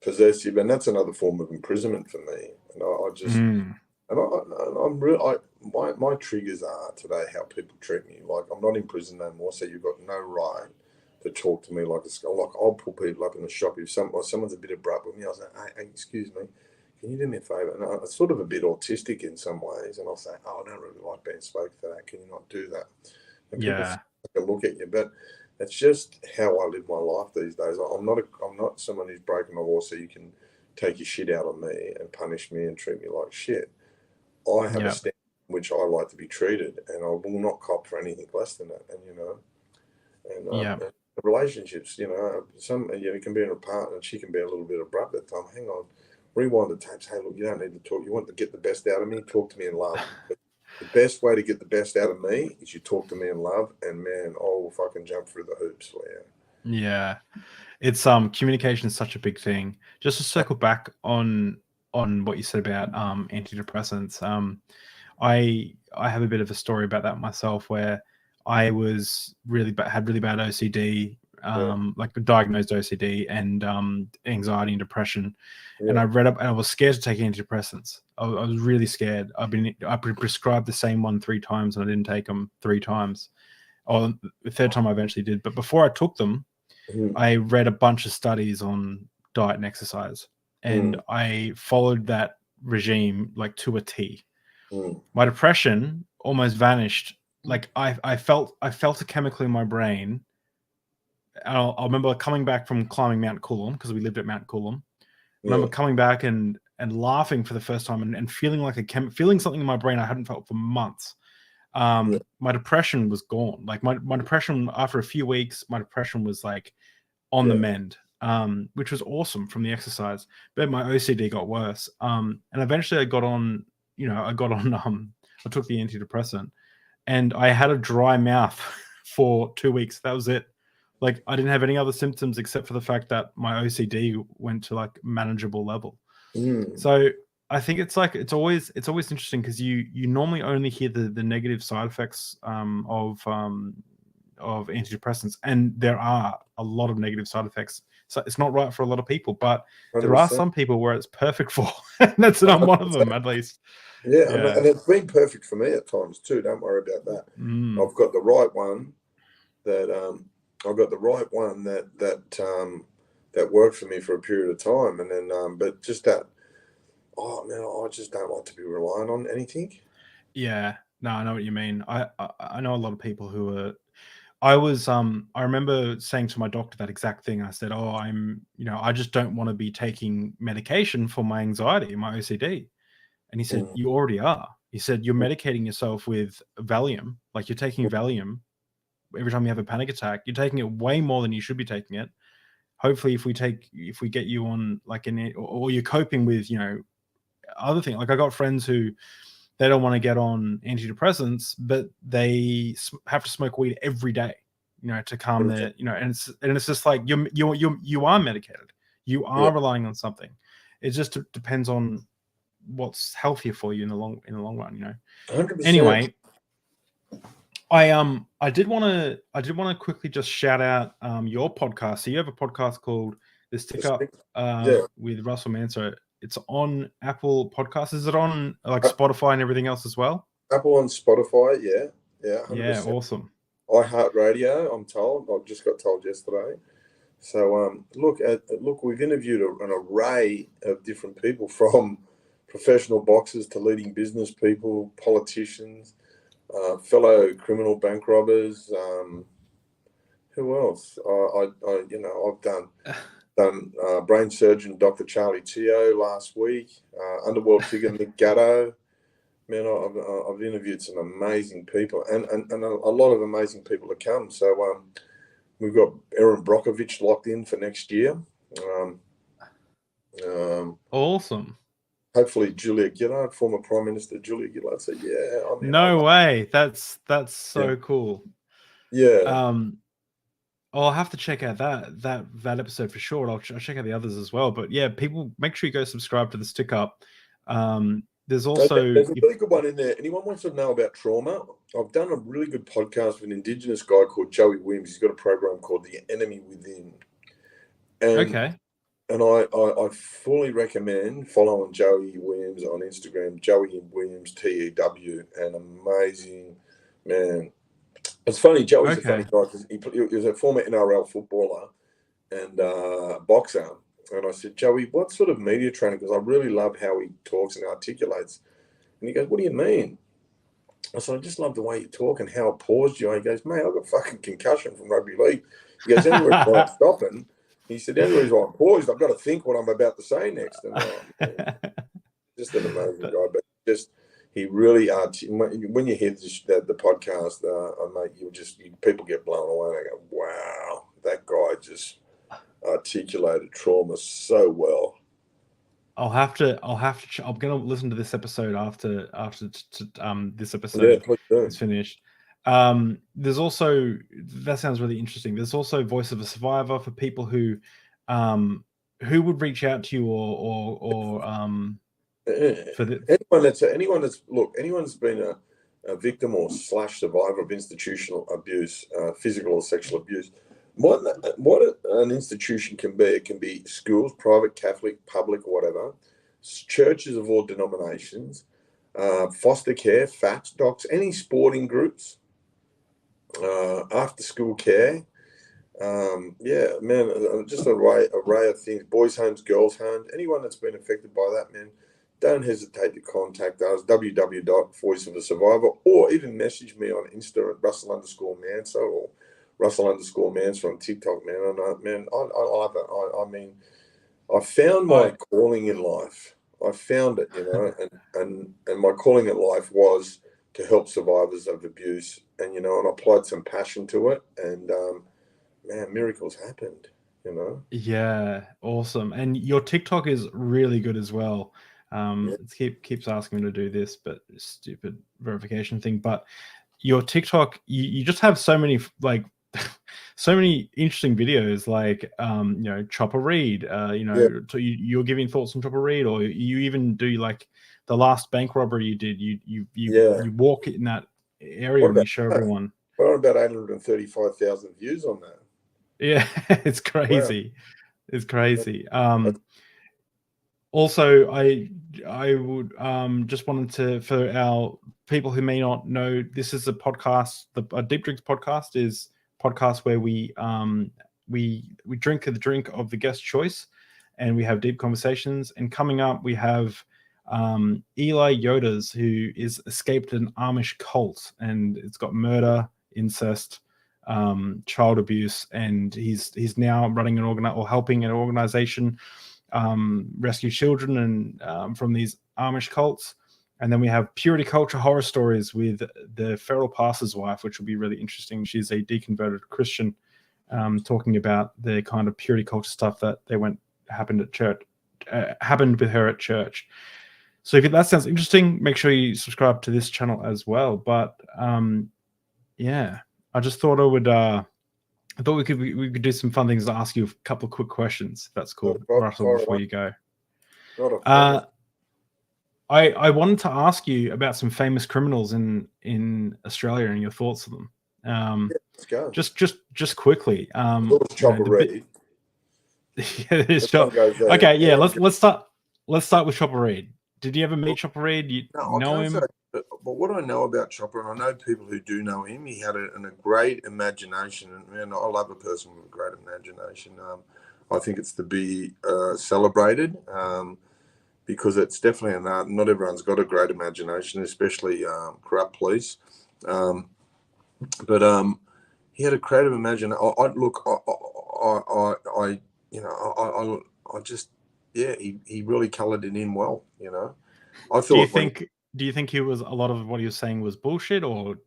Possessive, and that's another form of imprisonment for me. And I just, and I'm real. My triggers are today how people treat me. Like, I'm not in prison no more, so you've got no right to talk to me like a skull. Like, I'll pull people up in the shop if someone's a bit abrupt with me. I'll say, hey, excuse me, can you do me a favour? And I'm sort of a bit autistic in some ways, and I'll say, oh, I don't really like being spoken to that. Can you not do that? And people Yeah. look at you, but it's just how I live my life these days. I'm not someone who's broken the law so you can take your shit out on me and punish me and treat me like shit. I have a Yeah. standard in which I like to be treated, and I will not cop for anything less than that. And Yeah. and relationships, some you can be in a partner, and she can be a little bit abrupt at times. Hang on, rewind the tapes. Hey, look, you don't need to talk. You want to get the best out of me? Talk to me in love. The best way to get the best out of me is you talk to me in love, and man, I will fucking jump through the hoops for you. Yeah. It's communication is such a big thing. Just to circle back on what you said about antidepressants. I have a bit of a story about that myself, where I was had really bad OCD, like diagnosed OCD and anxiety and depression. And I read up, and I was scared to take antidepressants. I was really scared. I been prescribed the same one 3 times, and I didn't take them 3 times. Or the third time I eventually did. But before I took them, I read a bunch of studies on diet and exercise, and I followed that regime like to a T. My depression almost vanished. Like I felt a chemical in my brain. I remember coming back from climbing Mount Coolum, because we lived at Mount Coolum. I remember coming back and laughing for the first time, and feeling like feeling something in my brain I hadn't felt for months. My depression was gone. Like my depression, after a few weeks, my depression was like on the mend, which was awesome from the exercise. But my OCD got worse. And eventually I got on, I took the antidepressant, and I had a dry mouth for 2 weeks. That was it. Like, I didn't have any other symptoms except for the fact that my OCD went to like manageable level. So I think it's always interesting, because you normally only hear the negative side effects of antidepressants, and there are a lot of negative side effects. So it's not right for a lot of people, but 100%. there are some people where it's perfect for. And that's not one of them, at least. Yeah, and it's been perfect for me at times too. Don't worry about that. I've got the right one that that worked for me for a period of time, and then but just that. Oh man, I just don't like to be relying on anything. Yeah, no, I know what you mean. I know a lot of people who are. I remember saying to my doctor that exact thing. I said, "Oh, I just don't want to be taking medication for my anxiety and my OCD." And he said, "You already are." He said, "You're medicating yourself with Valium. Like, you're taking Valium every time you have a panic attack. You're taking it way more than you should be taking it. Hopefully, if we get you on like or you're coping with, other things. Like, I got friends who, they don't want to get on antidepressants, but they have to smoke weed every day, to calm their, and it's just like you are medicated. You are relying on something. It just depends on what's healthier for you in the long run. 100%. Anyway, I did want to quickly just shout out your podcast. So you have a podcast called The Stick Up with Russell Manser. It's on Apple Podcasts. Is it on like Spotify and everything else as well? Apple on Spotify, yeah, 100%. Yeah, awesome. iHeartRadio, I'm told. I just got told yesterday. So look, we've interviewed an array of different people, from professional boxers to leading business people, politicians, fellow criminal bank robbers. Who else? I've done brain surgeon Dr. Charlie Teo last week, underworld figure Nick Gatto. Man, I've interviewed some amazing people, and a lot of amazing people to come. So we've got Erin Brockovich locked in for next year. Awesome. Hopefully Julia Gillard, former Prime Minister Julia Gillard, said, "Yeah, no way. That's so cool." Yeah. I'll have to check out that episode for sure. I'll check out the others as well. But yeah, people, make sure you go subscribe to the Stick Up. There's also there's a really good one in there. Anyone wants to know about trauma? I've done a really good podcast with an Indigenous guy called Joey Williams. He's got a program called The Enemy Within. And I fully recommend following Joey Williams on Instagram, Joey Williams TEW, an amazing man. It's funny, Joey's a funny guy, because he was a former NRL footballer and boxer, And I said, Joey, what sort of media training? Because I really love how he talks and articulates. And he goes, what do you mean? I said, I just love the way you talk and how it paused you. And he goes, mate, I've got fucking concussion from rugby league. He goes, the only reason why I'm stopping, he said, the only reason why I'm paused, I've got to think what I'm about to say next. And just an amazing guy. But just, he really, when you hear the podcast, mate, people get blown away. And I go, wow, that guy just articulated trauma so well. I'm gonna listen to this episode after this episode is finished. There's also, that sounds really interesting. There's also Voice of a Survivor for people who would reach out to you or for anyone that's been a victim or / survivor of institutional abuse, physical or sexual abuse. What an institution can be. It can be schools, private, Catholic, public, whatever, churches of all denominations, foster care, FATs, docs, any sporting groups, after school care. Just an array of things. Boys' homes, girls' homes. Anyone that's been affected by that, man, don't hesitate to contact us, www.voiceofasurvivor, or even message me on Insta at Russell_Manser or Russell_Manser on TikTok, man. I love it. I mean, I found my calling in life. I found it, and my calling in life was to help survivors of abuse, and and I applied some passion to it, and man, miracles happened, Yeah, awesome. And your TikTok is really good as well. It keeps asking me to do this, but stupid verification thing. But your TikTok, you just have so many so many interesting videos, like Chopper Read. So you're giving thoughts on Chopper Read, or you even do like the last bank robbery you did. You walk in that area and you show everyone. Well, about 835,000 views on that. Yeah, it's crazy. Wow. It's crazy. Also, I would just wanted to, for our people who may not know, this is a podcast. A Deep Drinks podcast is a podcast where we drink the drink of the guest choice, and we have deep conversations. And coming up, we have Eli Yodas, who is escaped an Amish cult, and it's got murder, incest, child abuse, and he's now running helping an organization rescue children and from these Amish cults. And then we have Purity Culture Horror Stories with the feral pastor's wife, which will be really interesting. She's a deconverted Christian, talking about the kind of purity culture stuff that happened with her at church. So if that sounds interesting, make sure you subscribe to this channel as well. But I just thought I thought we could do some fun things to ask you a couple of quick questions, if that's cool, Russell, before you go. I wanted to ask you about some famous criminals in Australia and your thoughts of them. Let's go. Just quickly. Chopper Read. Okay, yeah. Let's start with Chopper Read. Did you ever meet Chopper Read? You know him? But what I know about Chopper, and I know people who do know him, he had a great imagination, and man, I love a person with a great imagination. I think it's to be celebrated, because it's definitely an art. Not everyone's got a great imagination, especially corrupt police. But he had a creative imagination. He really coloured it in well. I thought. Do you think a lot of what he was saying was bullshit, or...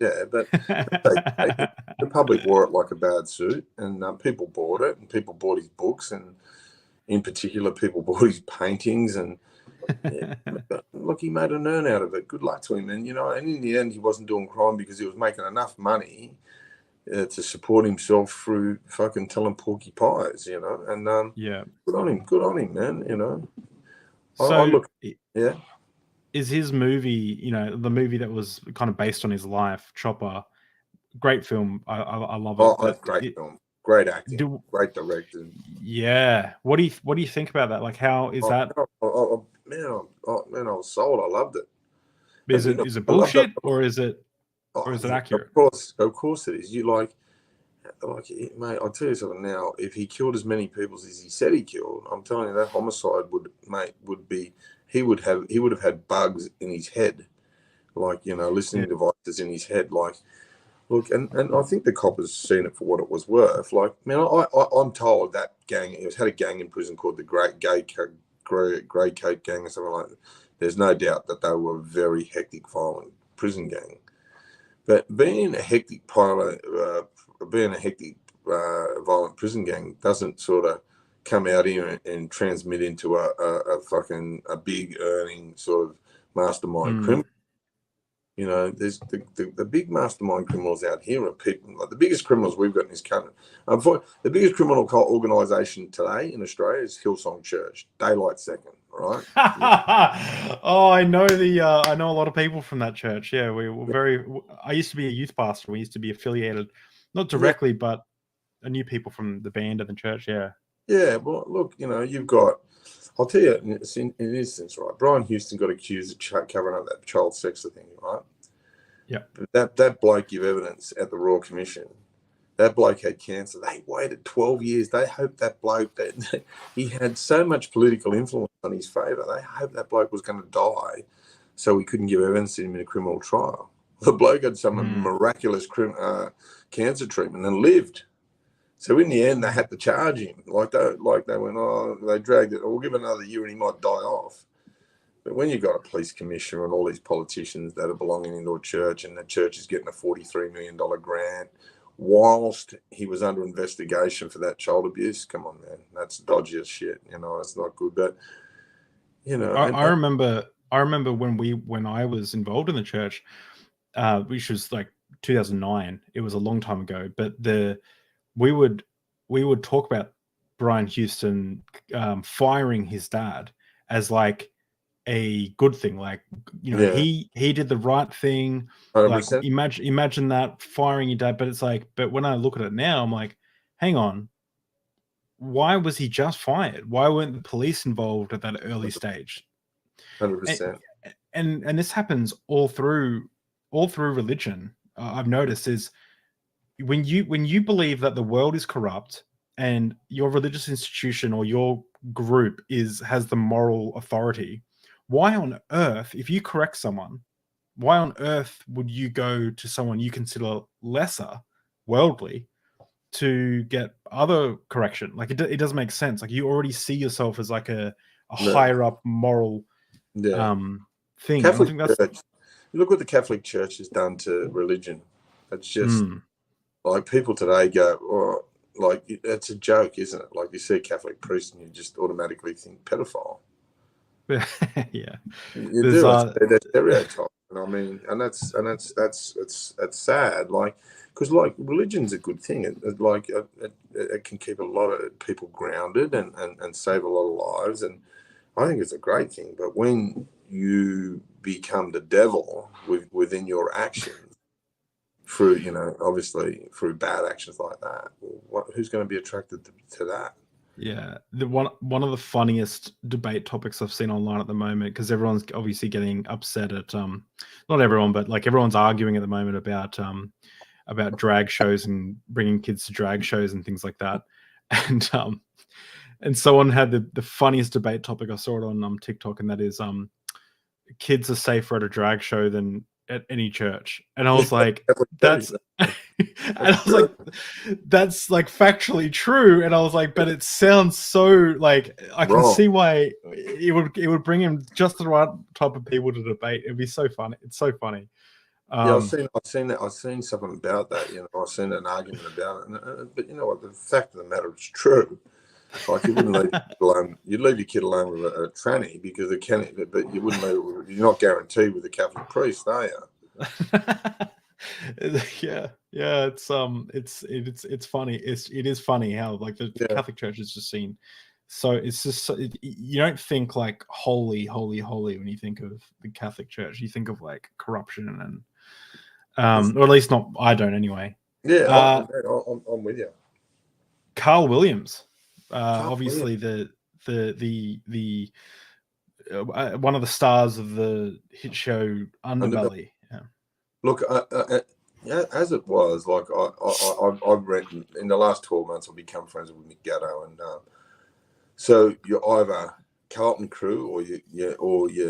Yeah, but the public wore it like a bad suit, and people bought it, and people bought his books, and in particular, people bought his paintings, and look, he made an earn out of it. Good luck to him, and and in the end, he wasn't doing crime because he was making enough money to support himself through fucking telling porky pies, and good on him, man, So, yeah. Is his movie, the movie that was kind of based on his life, Chopper, great film. I love it. Oh, great film, great acting, great directing. Yeah. What do you think about that? Like, how is that? Man, I was sold. I loved it. Is it bullshit, or is it accurate? Of course it is. like, mate, I'll tell you something now. If he killed as many people as he said he killed, I'm telling you that homicide would be. He would have had bugs in his head, like, listening devices in his head. Like, look, and I think the coppers seen it for what it was worth. Like, man, I'm told that gang, it had a gang in prison called the Grey Coat Gang or something like that. There's no doubt that they were a very hectic, violent prison gang. But being a hectic violent prison gang doesn't sort of come out here and transmit into a big earning sort of mastermind criminal. There's the big mastermind criminals out here are people like the biggest criminals we've got in this country. The biggest criminal organisation today in Australia is Hillsong Church, daylight second, right? Oh, I know I know a lot of people from that church. Yeah, we were I used to be a youth pastor. We used to be affiliated, not directly, but I knew people from the band and the church. Yeah. Yeah. Well, look, you've got. I'll tell you, in an instance, right? Brian Houston got accused of covering up that child sex thing, right? Yeah. That bloke gave evidence at the Royal Commission. That bloke had cancer. They waited 12 years. They hoped that bloke, he had so much political influence on his favour. They hoped that bloke was going to die so we couldn't give evidence to him in a criminal trial. The bloke had some miraculous cancer treatment and lived. So in the end, they had to charge him. Like they went, they dragged it. We'll give it another year and he might die off. But when you've got a police commissioner and all these politicians that are belonging into a church and the church is getting a $43 million grant whilst he was under investigation for that child abuse, come on, man, that's dodgy as shit. It's not good. But, I remember when I was involved in the church, which was like 2009. It was a long time ago, but we would talk about Brian Houston firing his dad as like a good thing. Like, he did the right thing. 100%. Like imagine that, firing your dad. But it's like, but when I look at it now, I'm like, hang on, why was he just fired? Why weren't the police involved at that early stage? 100%. And this happens all through religion. I've noticed is when you believe that the world is corrupt and your religious institution or your group has the moral authority, why on earth, if you correct someone, why on earth would you go to someone you consider lesser worldly to get other correction? Like, it doesn't make sense. Like, you already see yourself as like a higher up moral thing. Catholic Church. You look what the Catholic Church has done to religion. It's just like people today go, oh, like it's a joke, isn't it? Like you see a Catholic priest and you just automatically think pedophile. Yeah, you do. They're stereotypes, and that's sad. Like, because like religion's a good thing. It can keep a lot of people grounded and save a lot of lives, and I think it's a great thing. But when you become the devil within your actions through, obviously through bad actions like that, who's going to be attracted to that? Yeah, one of the funniest debate topics I've seen online at the moment, because everyone's obviously getting upset at not everyone, but like everyone's arguing at the moment about drag shows and bringing kids to drag shows and things like that, and someone had the funniest debate topic. I saw it on TikTok, and that is kids are safer at a drag show than at any church. And I was like, that's like factually true. And I was like, but it sounds so like I can see why it would bring in just the right type of people to debate. It'd be so funny. It's so funny. Yeah, I've seen that. I've seen something about that. I've seen an argument about it. But you know what? The fact of the matter is true. Like you wouldn't leave your kid alone. You'd leave your kid alone with a tranny because it can, but you wouldn't leave. You're not guaranteed with a Catholic priest, are you? Yeah. It's funny. It is funny how like the Catholic Church is just seen. So it's just you don't think like holy when you think of the Catholic Church. You think of like corruption and or at least not. I don't anyway. Yeah, I'm with you. Carl Williams. Obviously the one of the stars of the hit show Underbelly. Yeah. Look, Yeah, as it was, like I've read in the last 12 months, I've become friends with Mick Gatto, and so you're either Carlton crew or you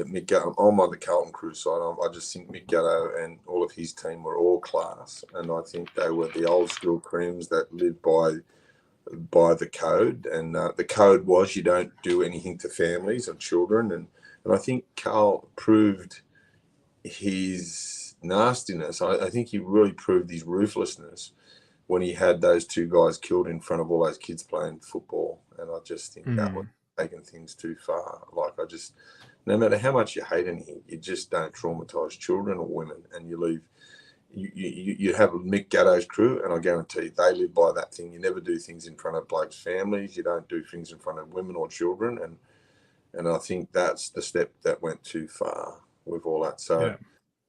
Mick Gatto. I'm on the Carlton crew side. I just think Mick Gatto and all of his team were all class, and I think they were the old school creams that lived by the code, and the code was you don't do anything to families and children, and I think Carl proved his nastiness. I think he really proved his ruthlessness when he had those two guys killed in front of all those kids playing football. And I just think that was taking things too far. Like, no matter how much you hate anything, you just don't traumatize children or women, and you leave. You have Mick Gatto's crew, and I guarantee you, they live by that thing. You never do things in front of blokes' families. You don't do things in front of women or children, and I think that's the step that went too far with all that. So, Yeah.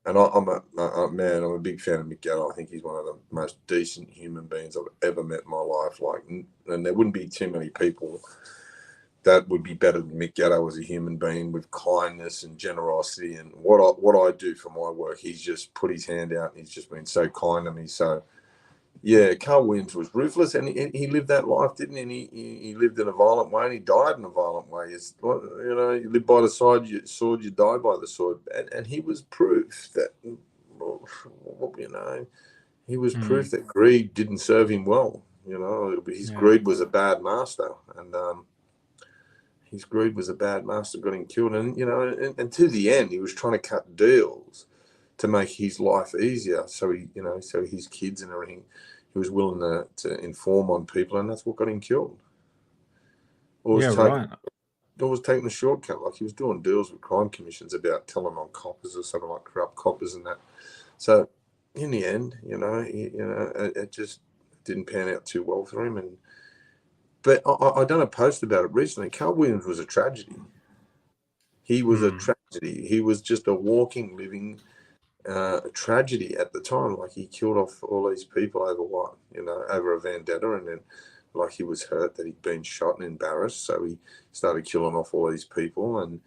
and I'm a big fan of Mick Gatto. I think he's one of the most decent human beings I've ever met in my life. Like, and there wouldn't be too many people that would be better than Mick Gatto as a human being, with kindness and generosity. And what I do for my work, he's just put his hand out, and he's just been so kind to me. So, yeah, Carl Williams was ruthless, and he lived that life, didn't he? And he lived in a violent way, and he died in a violent way. It's, you know, you live by the sword, you die by the sword. And he was proof that, you know, he was proof that greed didn't serve him well. You know, his greed was a bad master, and his greed was a bad master, got him killed. And, you know, and to the end, he was trying to cut deals to make his life easier. So so his kids and everything, he was willing to inform on people, and that's what got him killed. Or was taking the shortcut, like he was doing deals with crime commissions about telling on coppers or something, like corrupt coppers and that. So in the end, it just didn't pan out too well for him. But I done a post about it recently. Carl Williams was a tragedy. He was a tragedy. He was just a walking, living tragedy at the time. Like, he killed off all these people over what, over a vendetta, and then, like, he was hurt that he'd been shot and embarrassed, so he started killing off all these people, and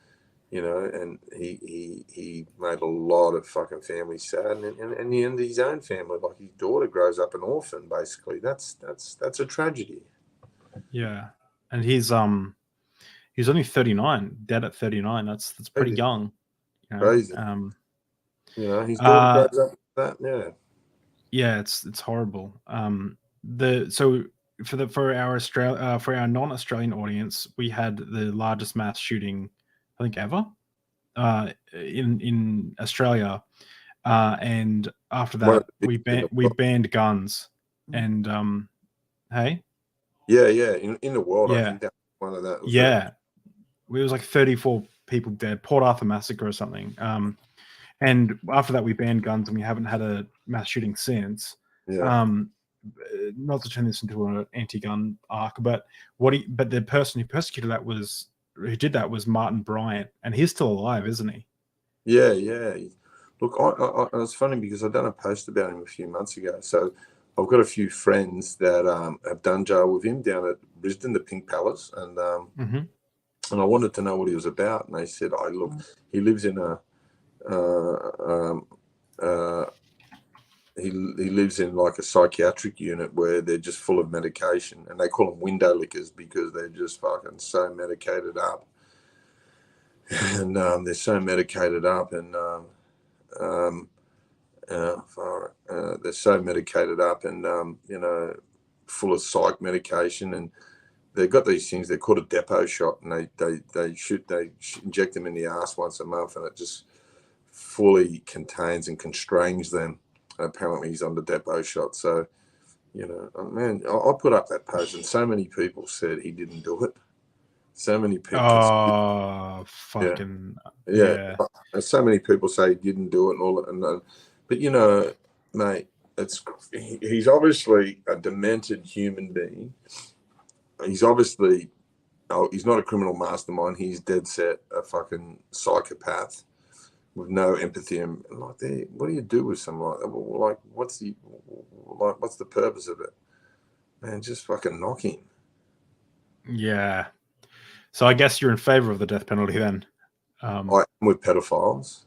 and he made a lot of fucking families sad, and the end of his own family, like his daughter grows up an orphan, basically. That's a tragedy. Yeah, and he's only 39, dead at 39. That's pretty young. Crazy. His daughter grows up with that. Yeah. Yeah, it's horrible. So for our non-Australian audience, we had the largest mass shooting, I think, ever in Australia, and after that we banned guns, and hey, in the world, yeah, I think that's one of that. It was like 34 people dead, Port Arthur massacre or something. And after that, we banned guns, and we haven't had a mass shooting since. Yeah. Not to turn this into an anti-gun arc, but the person who did that was Martin Bryant, and he's still alive, isn't he? Yeah. Look, I was funny because I done a post about him a few months ago. So I've got a few friends that have done jail with him down at Brisbane, the Pink Palace, and and I wanted to know what he was about, and they said, "Oh, look, he lives in a." He lives in like a psychiatric unit where they're just full of medication, and they call them window lickers because they're just fucking so medicated up, and they're so medicated up, and they're so medicated up, and full of psych medication, and they've got these things. They're called a depot shot, and they inject them in the ass once a month, and it just fully contains and constrains them. Apparently he's on the depot shot. So, man, I put up that post, and so many people said he didn't do it. So many people. Oh, fucking yeah. So many people say he didn't do it, and all that. But mate, he's obviously a demented human being. He's obviously, he's not a criminal mastermind. He's dead set a fucking psychopath with no empathy, and like, what do you do with someone like that? Like, what's the purpose of it? Man, just fucking knock him. Yeah. So I guess you're in favor of the death penalty then. I am with pedophiles,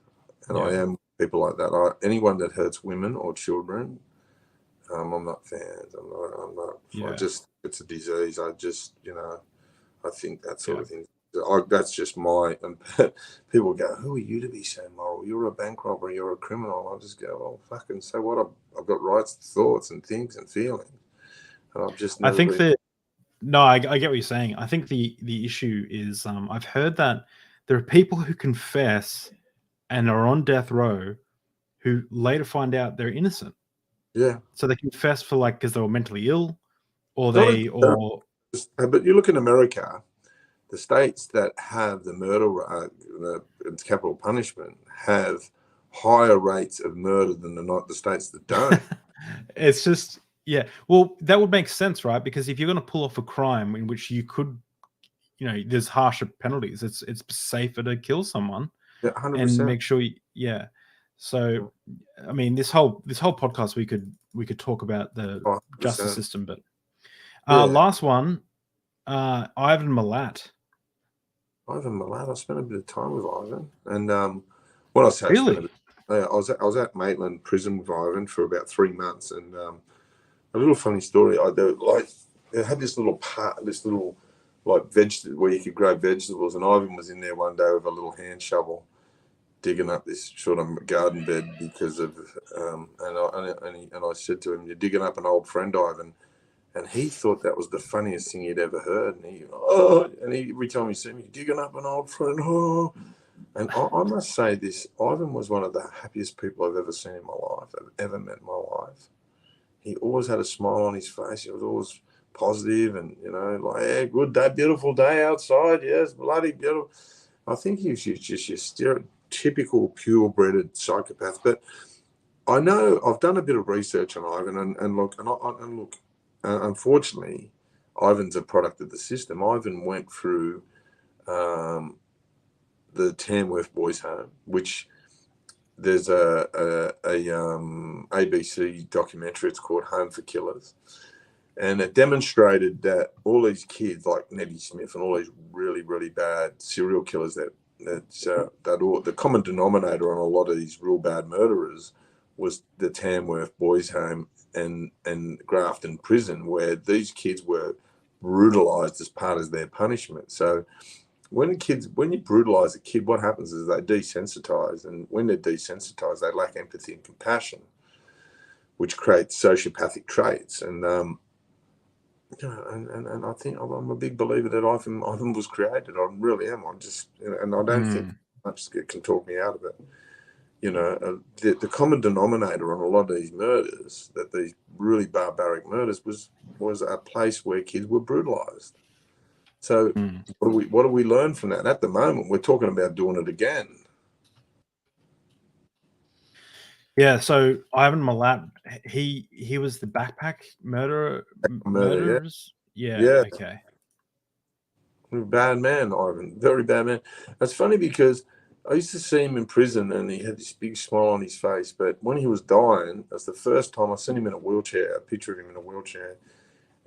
and I am people like that. Anyone that hurts women or children, I'm not fans. I'm not. Yeah. It's a disease. I think that sort Yeah. of thing. That's just my. And people go, "Who are you to be so moral? You're a bank robber. You're a criminal." I just go, "Well, fucking so what? I've got rights, thoughts, and things and feelings." And I've just I never think been. that no, I get what you're saying. I think the issue is I've heard that there are people who confess and are on death row who later find out they're innocent. Yeah. So they confess for because they were mentally ill, or Not they a, or but you look in America, the states that have the murder, the capital punishment, have higher rates of murder than the states that don't. it's just well, that would make sense, right? Because if you're going to pull off a crime in which you could, there's harsher penalties, it's safer to kill someone Yeah, and 100%. make sure so I mean, this whole podcast we could talk about the 100%. justice system, but Yeah. last one, Ivan Milat. Ivan Milat, I spent a bit of time with Ivan, and when I say Really? I was at Maitland Prison with Ivan for about 3 months, and a little funny story. They had this little vegetable where you could grow vegetables, and Ivan was in there one day with a little hand shovel, digging up this sort of garden bed because of and I said to him, "You're digging up an old friend, Ivan." And he thought that was the funniest thing he'd ever heard. And every time he said me, "Digging up an old friend," oh. And I must say this, Ivan was one of the happiest people I've ever seen in my life, I've ever met in my life. He always had a smile on his face. He was always positive and, yeah, good day, beautiful day outside. Yes, bloody beautiful. I think he was just your stereotypical purebred psychopath. But I know I've done a bit of research on Ivan and look, unfortunately, Ivan's a product of the system. Ivan went through the Tamworth Boys Home, which there's a ABC documentary. It's called Home for Killers, and it demonstrated that all these kids like Nettie Smith and all these really, really bad serial killers the common denominator on a lot of these real bad murderers was the Tamworth Boys Home and Grafton Prison, where these kids were brutalized as part of their punishment. So when you brutalize a kid, what happens is they desensitize, and when they're desensitized, they lack empathy and compassion, which creates sociopathic traits. And and I think I'm a big believer that Ivan was created. I really am. And I don't think much can talk me out of it. The common denominator on a lot of these murders, that these really barbaric murders, was a place where kids were brutalized. So what do we learn from that? At the moment, we're talking about doing it again. Yeah, so Ivan Milat, he was the backpack murderers. Yeah. Okay. Bad man, Ivan. Very bad man. That's funny because I used to see him in prison and he had this big smile on his face. But when he was dying, that's the first time I seen him in a wheelchair, a picture of him in a wheelchair,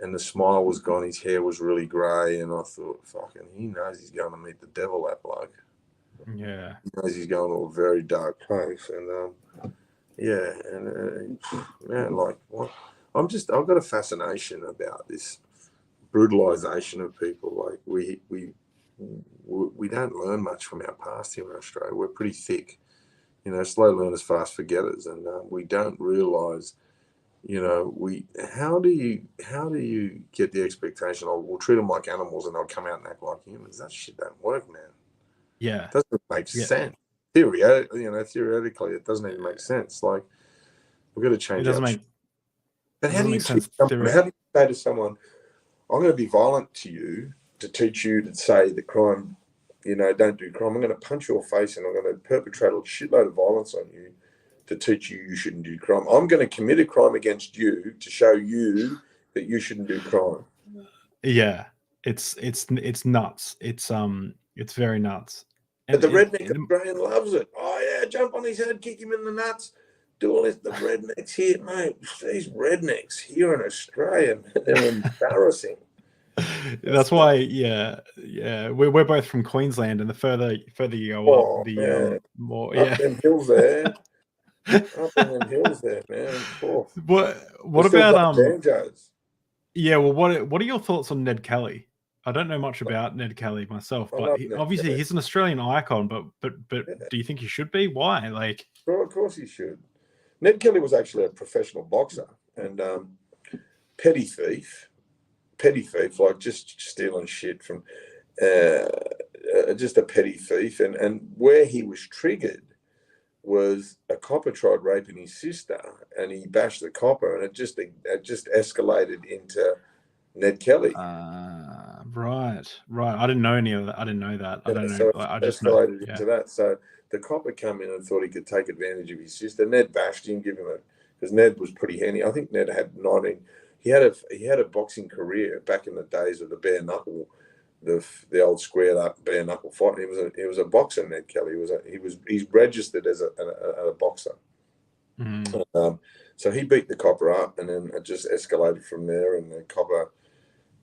and the smile was gone. His hair was really grey, and I thought, fucking, he knows he's going to meet the devil, that bloke. Yeah. He knows he's going to a very dark place. And man, like, what? I've got a fascination about this brutalization of people. Like we don't learn much from our past here in Australia. We're pretty thick, slow learners, fast forgetters, and we don't realise. How do you get the expectation of we'll treat them like animals and they'll come out and act like humans? That shit don't work, man. Yeah. It doesn't make sense. Theoretically, it doesn't even make sense. Like, we've got to change. It doesn't make. But how do you say to someone, "I'm going to be violent to you to teach you to say the crime, don't do crime. I'm going to punch your face and I'm going to perpetrate a shitload of violence on you to teach you shouldn't do crime. I'm going to commit a crime against you to show you that you shouldn't do crime." Yeah, it's nuts. It's very nuts. But the redneck Australian loves it. Oh yeah, jump on his head, kick him in the nuts. Do all this. The rednecks here, mate. These rednecks here in Australia, they're embarrassing. That's why, we're both from Queensland, and the further you go up, the more up them hills there. Up in them hills there, man. Oh, we What still about play banjos. yeah, well, what are your thoughts on Ned Kelly? I don't know much about Ned Kelly myself, I but love Ned obviously Kelly. he's an Australian icon. But Yeah, do you think he should be? Why? Like, well, of course he should. Ned Kelly was actually a professional boxer and petty thief, petty thief, like just stealing shit from, just a petty thief. And where he was triggered was a copper tried raping his sister, and he bashed the copper, and it just escalated into Ned Kelly. right. I didn't know any of that. I didn't know that. I Yeah, don't know. so I it just know. escalated Yeah. into that. So the copper come in and thought he could take advantage of his sister. Ned bashed him, give him a because Ned was pretty handy. I think Ned had 19. He had a boxing career back in the days of the bare knuckle, the old squared up bare knuckle fight. He was a boxer. Ned Kelly he's registered as a boxer. Mm. So he beat the copper up, and then it just escalated from there. And the copper,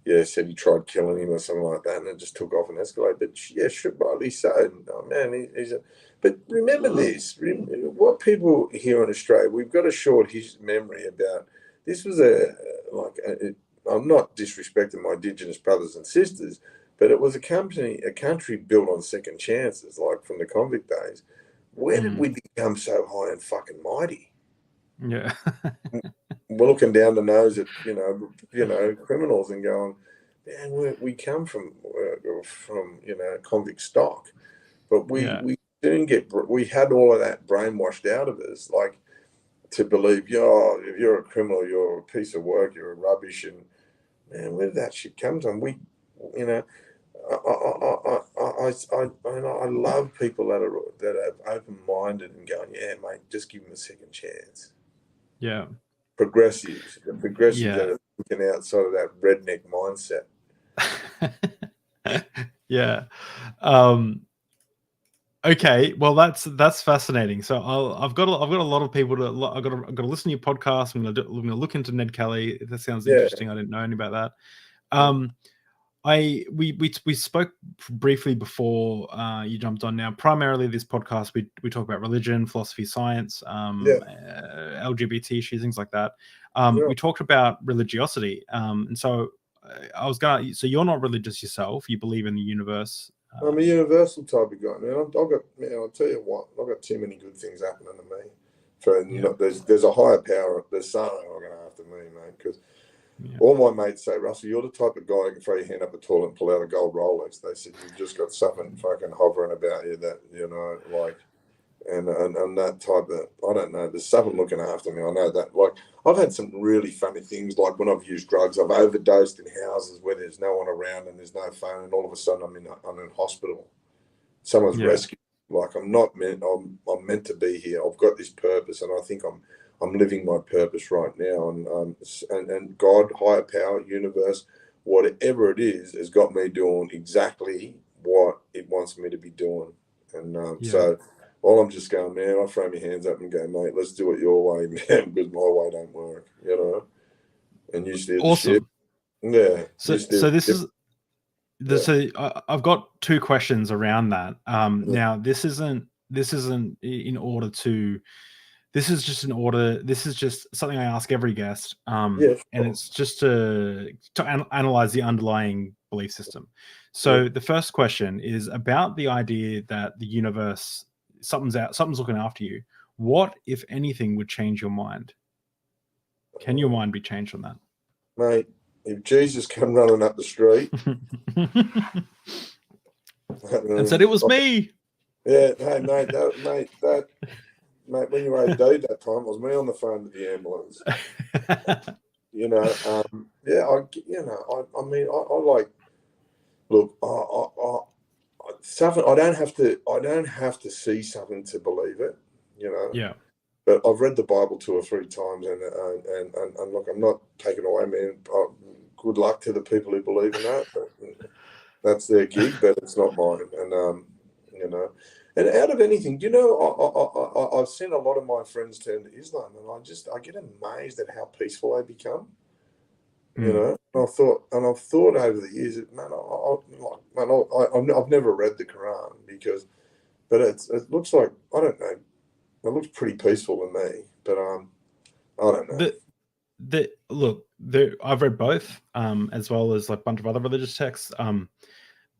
yeah, said he tried killing him or something like that, and it just took off and escalated. But yeah, sure, rightly so. Oh, man, he's a. But remember this: what people here in Australia, we've got a short memory about. This was I'm not disrespecting my Indigenous brothers and sisters, but it was a country built on second chances, like from the convict days. Where did we become so high and fucking mighty? Yeah. We're looking down the nose at criminals and going, man, we come from convict stock, but Yeah. we soon we had all of that brainwashed out of us, like to believe, oh, if you're a criminal, you're a piece of work, you're a rubbish, and man, where did that shit come from? You know, I love people that are open minded and going, yeah, mate, just give them a second chance. Yeah. The progressives Yeah. that are looking outside of that redneck mindset. Yeah. Okay, well that's fascinating. So I've got a lot of people to I've got to listen to your podcast. I'm gonna look into Ned Kelly. That sounds Yeah. interesting. I didn't know any about that. We spoke briefly before you jumped on. Now, primarily this podcast we talk about religion, philosophy, science, LGBT issues, things like that. We talked about religiosity, and so so you're not religious yourself. You believe in the universe. I'm a universal type of guy, man. I'll tell you what, I've got too many good things happening to me. There's a higher power. There's something looking after me, man. Because all my mates say, Russell, you're the type of guy who can throw your hand up a toilet and pull out a gold Rolex. They said you've just got something fucking hovering about you that like. And that type of, I don't know, there's something looking after me. I know that. Like, I've had some really funny things, like when I've used drugs, I've overdosed in houses where there's no one around and there's no phone, and all of a sudden I'm in hospital. Someone's rescued. Like, I'm meant to be here. I've got this purpose, and I think I'm living my purpose right now. And God, higher power, universe, whatever it is, has got me doing exactly what it wants me to be doing. And so all I'm just going, man, I throw my hands up and go, mate, let's do it your way, man, because my way don't work, And you steer the ship. Yeah. So I've got two questions around that. Now this isn't in order to. This is just something I ask every guest. And it's just to analyze the underlying belief system. So the first question is about the idea that the universe, something's looking after you. What, if anything, would change your mind? Can your mind be changed on that? Mate, if Jesus come running up the street and said it was me. Yeah, hey, mate, mate, when you were AD that time, it was me on the phone with the ambulance. I like, look, something, I don't have to see something to believe it, Yeah. But I've read the Bible 2 or 3 times, and look, I'm not taking away, man. Good luck to the people who believe in that. But, that's their gig, but it's not mine. And out of anything, I've seen a lot of my friends turn to Islam, and I get amazed at how peaceful they become. And I've thought over the years, man, I've never read the Quran but it looks like, I don't know. It looks pretty peaceful to me. But I don't know. I've read both, as well as like a bunch of other religious texts.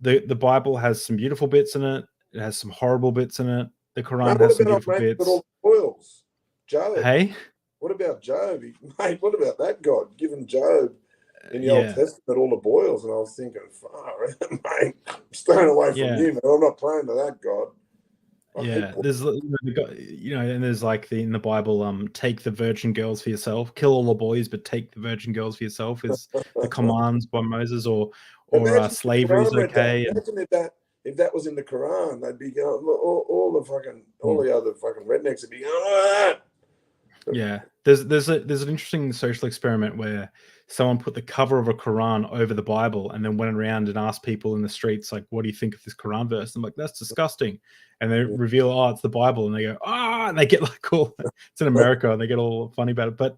The Bible has some beautiful bits in it. It has some horrible bits in it. The Quran Mate, what has some about beautiful mate, bits. got all the oils? Job. Hey, What about Job? Mate, what about that God giving Job in the Old yeah, Testament all the boils? And I was thinking, far, mate, I'm staying away from yeah. you, man. I'm not praying to that God. I hate Yeah, there's and there's like in the Bible, take the virgin girls for yourself, kill all the boys, but take the virgin girls for yourself is the boils. commands by Moses, or Imagine if the slavery is Quran read that. okay. Imagine if that was in the Quran, they'd be going, all Hmm. the other fucking rednecks would be going, ah! Yeah, there's an interesting social experiment where someone put the cover of a Quran over the Bible and then went around and asked people in the streets, like, what do you think of this Quran verse? I'm like, that's disgusting. And they reveal, oh, it's the Bible, and they go, ah, and they get like all, it's in America, and they get all funny about it. But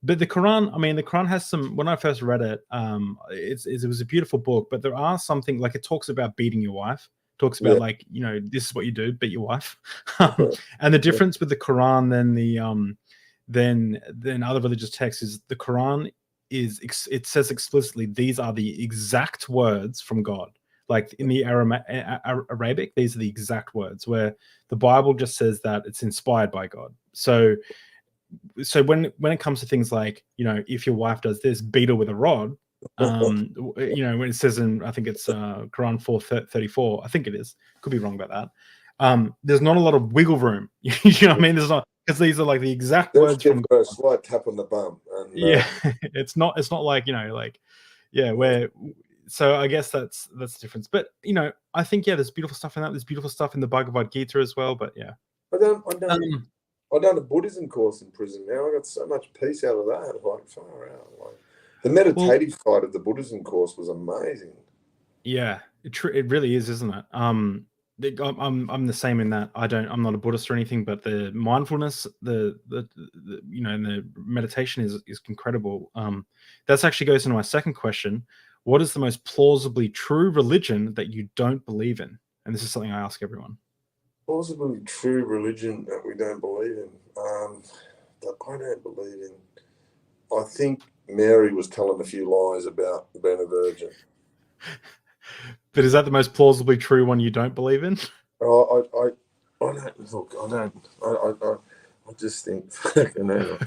the Quran, I mean, the Quran has some, when I first read it, it was a beautiful book, but there are something, like, it talks about beating your wife, talks about Yeah. like, this is what you do, beat your wife. And the difference with the Quran than other religious texts is the Quran it says explicitly these are the exact words from God. Like in the Arabic, these are the exact words, where the Bible just says that it's inspired by God. So when it comes to things like, if your wife does this, beat her with a rod. When it says in, I think it's Quran 4:34, I think it is, could be wrong about that. There's not a lot of wiggle room. You know what I mean? There's not, because these are like the exact Just words give from her a God. slight tap on the bum. And, Yeah, it's not like, where. So I guess that's the difference. But I think, there's beautiful stuff in that. There's beautiful stuff in the Bhagavad Gita as well. But yeah, I done a Buddhism course in prison now. I got so much peace out of that. Like, far out. Like, the meditative side of the Buddhism course was amazing. Yeah, it really is, isn't it? I'm the same in that I'm not a Buddhist or anything, but the mindfulness, and the meditation is incredible. That's actually goes into my second question. What is the most plausibly true religion that you don't believe in? And this is something I ask everyone. Plausibly true religion that we don't believe in. That I don't believe in. I think Mary was telling a few lies about being a virgin. But is that the most plausibly true one you don't believe in? I don't look. I don't. I just think fucking hell.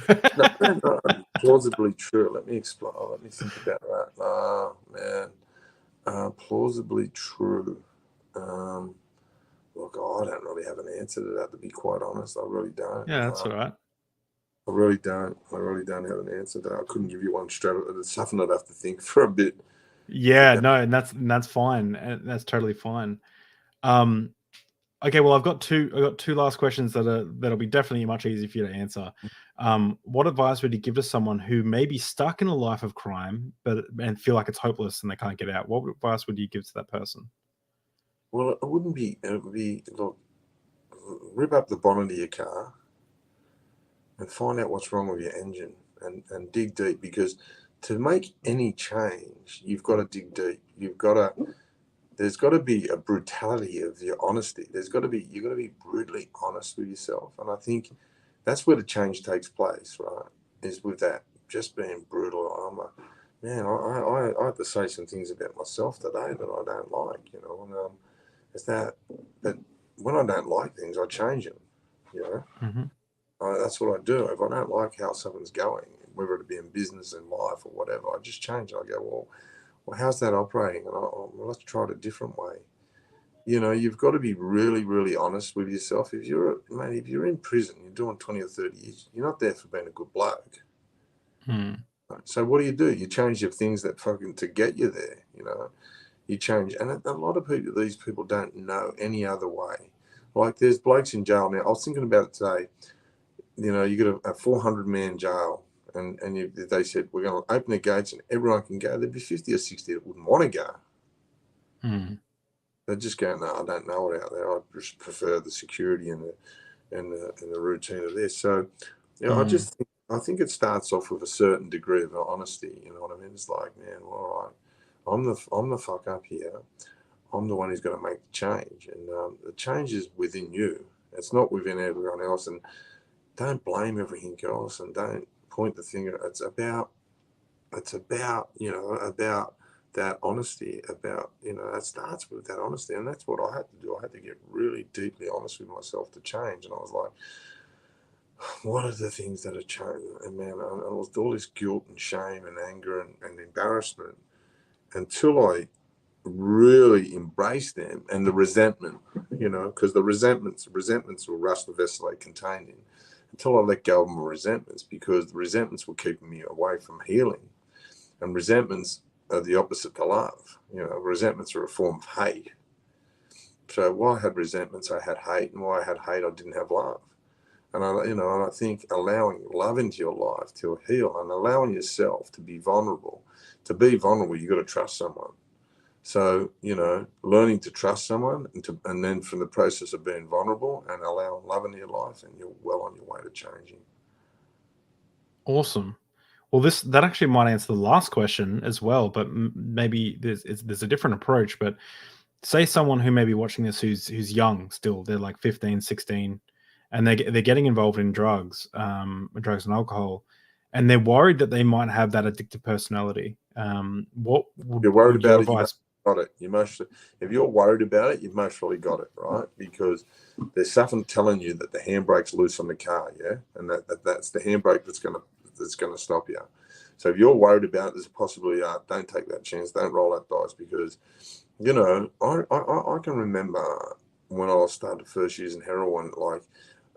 No, plausibly true. Let me explain. Let me think about that. Oh man, plausibly true. Look, I don't really have an answer to that. To be quite honest, I really don't. Yeah, that's all right. I really don't. I really don't have an answer to that. I couldn't give you one straight. It's something I'd have to think for a bit. Yeah, no, and that's fine. And that's totally fine. Okay, well, I've got two last questions that'll be definitely much easier for you to answer. What advice would you give to someone who may be stuck in a life of crime and feel like it's hopeless and they can't get out? What advice would you give to that person? Well, it wouldn't be. It would be, look, rip up the bonnet of your car and find out what's wrong with your engine and dig deep, because to make any change, you've got to dig deep. There's got to be a brutality of your honesty. You've got to be brutally honest with yourself. And I think that's where the change takes place, right? Is with that, just being brutal. I have to say some things about myself today that I don't like, and it's that when I don't like things, I change them, Mm-hmm. That's what I do. If I don't like how something's going, whether it be in business, in life, or whatever, I just change it. I go, well, how's that operating? And let's try it a different way. You've got to be really, really honest with yourself. If you're in prison, you're doing 20 or 30 years, you're not there for being a good bloke. So what do? You change your things that fucking to get you there, You change. And a lot of people, these people don't know any other way. Like there's blokes in jail now. I was thinking about it today. You got a 400-man jail. And they said, we're going to open the gates and everyone can go. There'd be 50 or 60 that wouldn't want to go. They'd just go, no, I don't know it out there. I just prefer the security and the routine of this. So, I think it starts off with a certain degree of honesty. You know what I mean? It's like, man, all right, I'm the fuck up here. I'm the one who's going to make the change, and the change is within you. It's not within everyone else. And don't blame everything else, and don't point the finger. It's about about that honesty, about, that starts with that honesty. And that's what I had to do. I had to get really deeply honest with myself to change. And I was like, what are the things that are changed? And man, I was all this guilt and shame and anger and embarrassment until I really embraced them, and the resentment, because the resentments will rust the vessel they contain in, until I let go of my resentments, because the resentments were keeping me away from healing. And resentments are the opposite to love. Resentments are a form of hate. So while I had resentments, I had hate, and while I had hate, I didn't have love. And I think allowing love into your life to heal, and allowing yourself to be vulnerable. To be vulnerable, you got to trust someone. So, learning to trust someone, and then from the process of being vulnerable and allowing love into your life, and you're well on your way to changing. Awesome. Well, that actually might answer the last question as well, but maybe there's a different approach. But say someone who may be watching this who's young still, they're like 15, 16, and they're getting involved in drugs and alcohol, and they're worried that they might have that addictive personality. What you're worried would your about advice? Got it. If you're worried about it, you've most probably got it, right? Because there's something telling you that the handbrake's loose on the car, yeah, and that's the handbrake that's gonna stop you. So if you're worried about it, there's a possibility. Don't take that chance. Don't roll that dice, because I can remember when I started first using heroin, like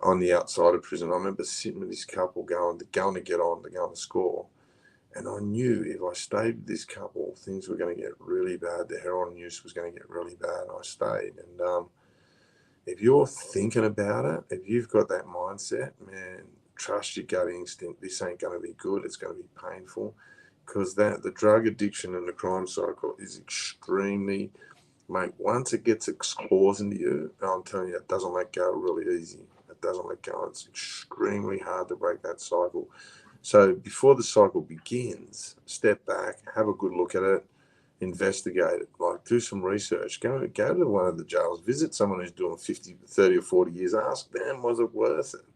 on the outside of prison. I remember sitting with this couple going to get on, to go to school. And I knew if I stayed with this couple, things were going to get really bad. The heroin use was going to get really bad. And I stayed. And if you're thinking about it, if you've got that mindset, man, trust your gut instinct. This ain't going to be good. It's going to be painful, because the drug addiction and the crime cycle is extremely, mate, once it gets its claws into you, I'm telling you, it doesn't let go really easy. It doesn't let go. It's extremely hard to break that cycle. So before the cycle begins, step back, have a good look at it, investigate it, like do some research, go to one of the jails, visit someone who's doing 50, 30 or 40 years, ask them, was it worth it?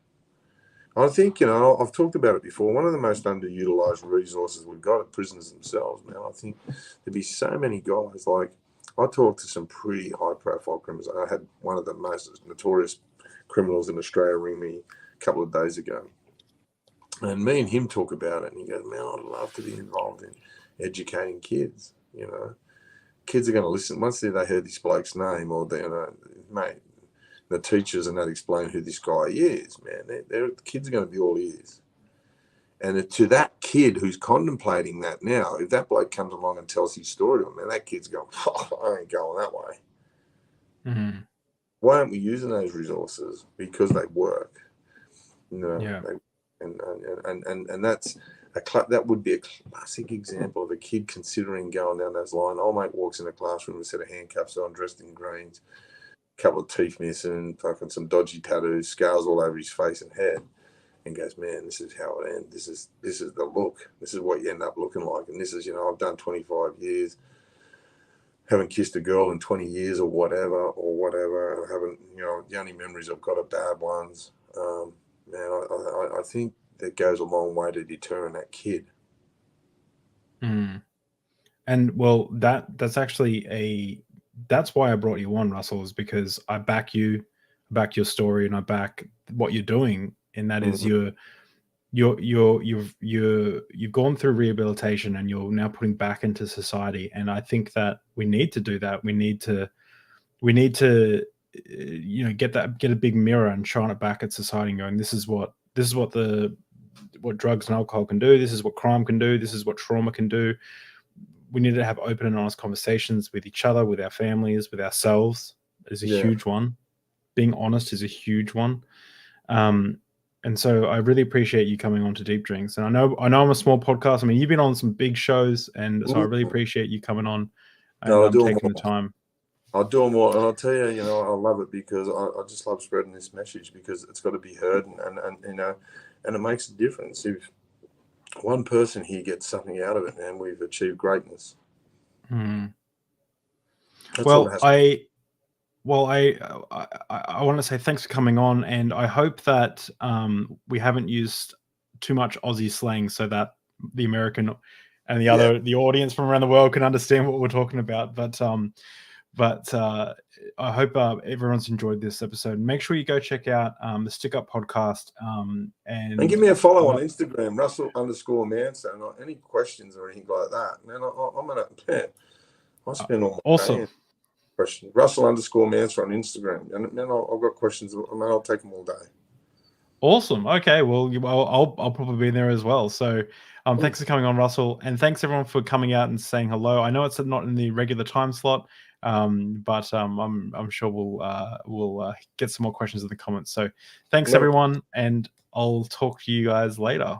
I think, I've talked about it before, one of the most underutilized resources we've got are prisoners themselves, man. I think there'd be so many guys, like I talked to some pretty high profile criminals. I had one of the most notorious criminals in Australia ring me a couple of days ago. And me and him talk about it, and he goes, man, I'd love to be involved in educating kids. Kids are going to listen. Once they heard this bloke's name, or mate, the teachers and that explain who this guy is, man, the kids are going to be all ears. And to that kid who's contemplating that now, if that bloke comes along and tells his story, man, that kid's going, oh, I ain't going that way. Mm-hmm. Why aren't we using those resources? Because they work. Yeah. And that's that would be a classic example of a kid considering going down those lines. Old mate walks in a classroom with a set of handcuffs on, dressed in greens, a couple of teeth missing, fucking some dodgy tattoos, scars all over his face and head, and goes, man, this is how it ends. This is the look. This is what you end up looking like. And this is, I've done 25 years, haven't kissed a girl in 20 years or whatever. I haven't, the only memories I've got are bad ones. Man, I think that goes a long way to deterring that kid. Mm. And well, that's actually that's why I brought you on, Russell, is because I back your story, and I back what you're doing, and that is you've gone through rehabilitation, and you're now putting back into society. And I think that we need to do that. We need to get a big mirror and shine it back at society and going, this is what drugs and alcohol can do. This is what crime can do. This is what trauma can do. We need to have open and honest conversations with each other, with our families, with ourselves. Is a huge one. Being honest is a huge one. And so I really appreciate you coming on to Deep Drinks. And I know I'm a small podcast. I mean, you've been on some big shows, and so I really appreciate you coming on and taking the time. I'll do more, and I'll tell you, I love it, because I just love spreading this message, because it's got to be heard, and it makes a difference. If one person here gets something out of it, and we've achieved greatness. Well, Well, I want to say thanks for coming on, and I hope that we haven't used too much Aussie slang so that the American and the audience from around the world can understand what we're talking about. But I hope everyone's enjoyed this episode. Make sure you go check out the Stick Up podcast And give me a follow on Instagram, Russell_Manser. And any questions or anything like that, man, I'm gonna I spend all my day. Question Russell_Manser on Instagram, and then I've got questions. Man, I'll take them all day. Awesome. Okay. Well, I'll probably be there as well. So, thanks for coming on, Russell, and thanks everyone for coming out and saying hello. I know it's not in the regular time slot, but I'm sure we'll get some more questions in the comments. So, thanks everyone, and I'll talk to you guys later.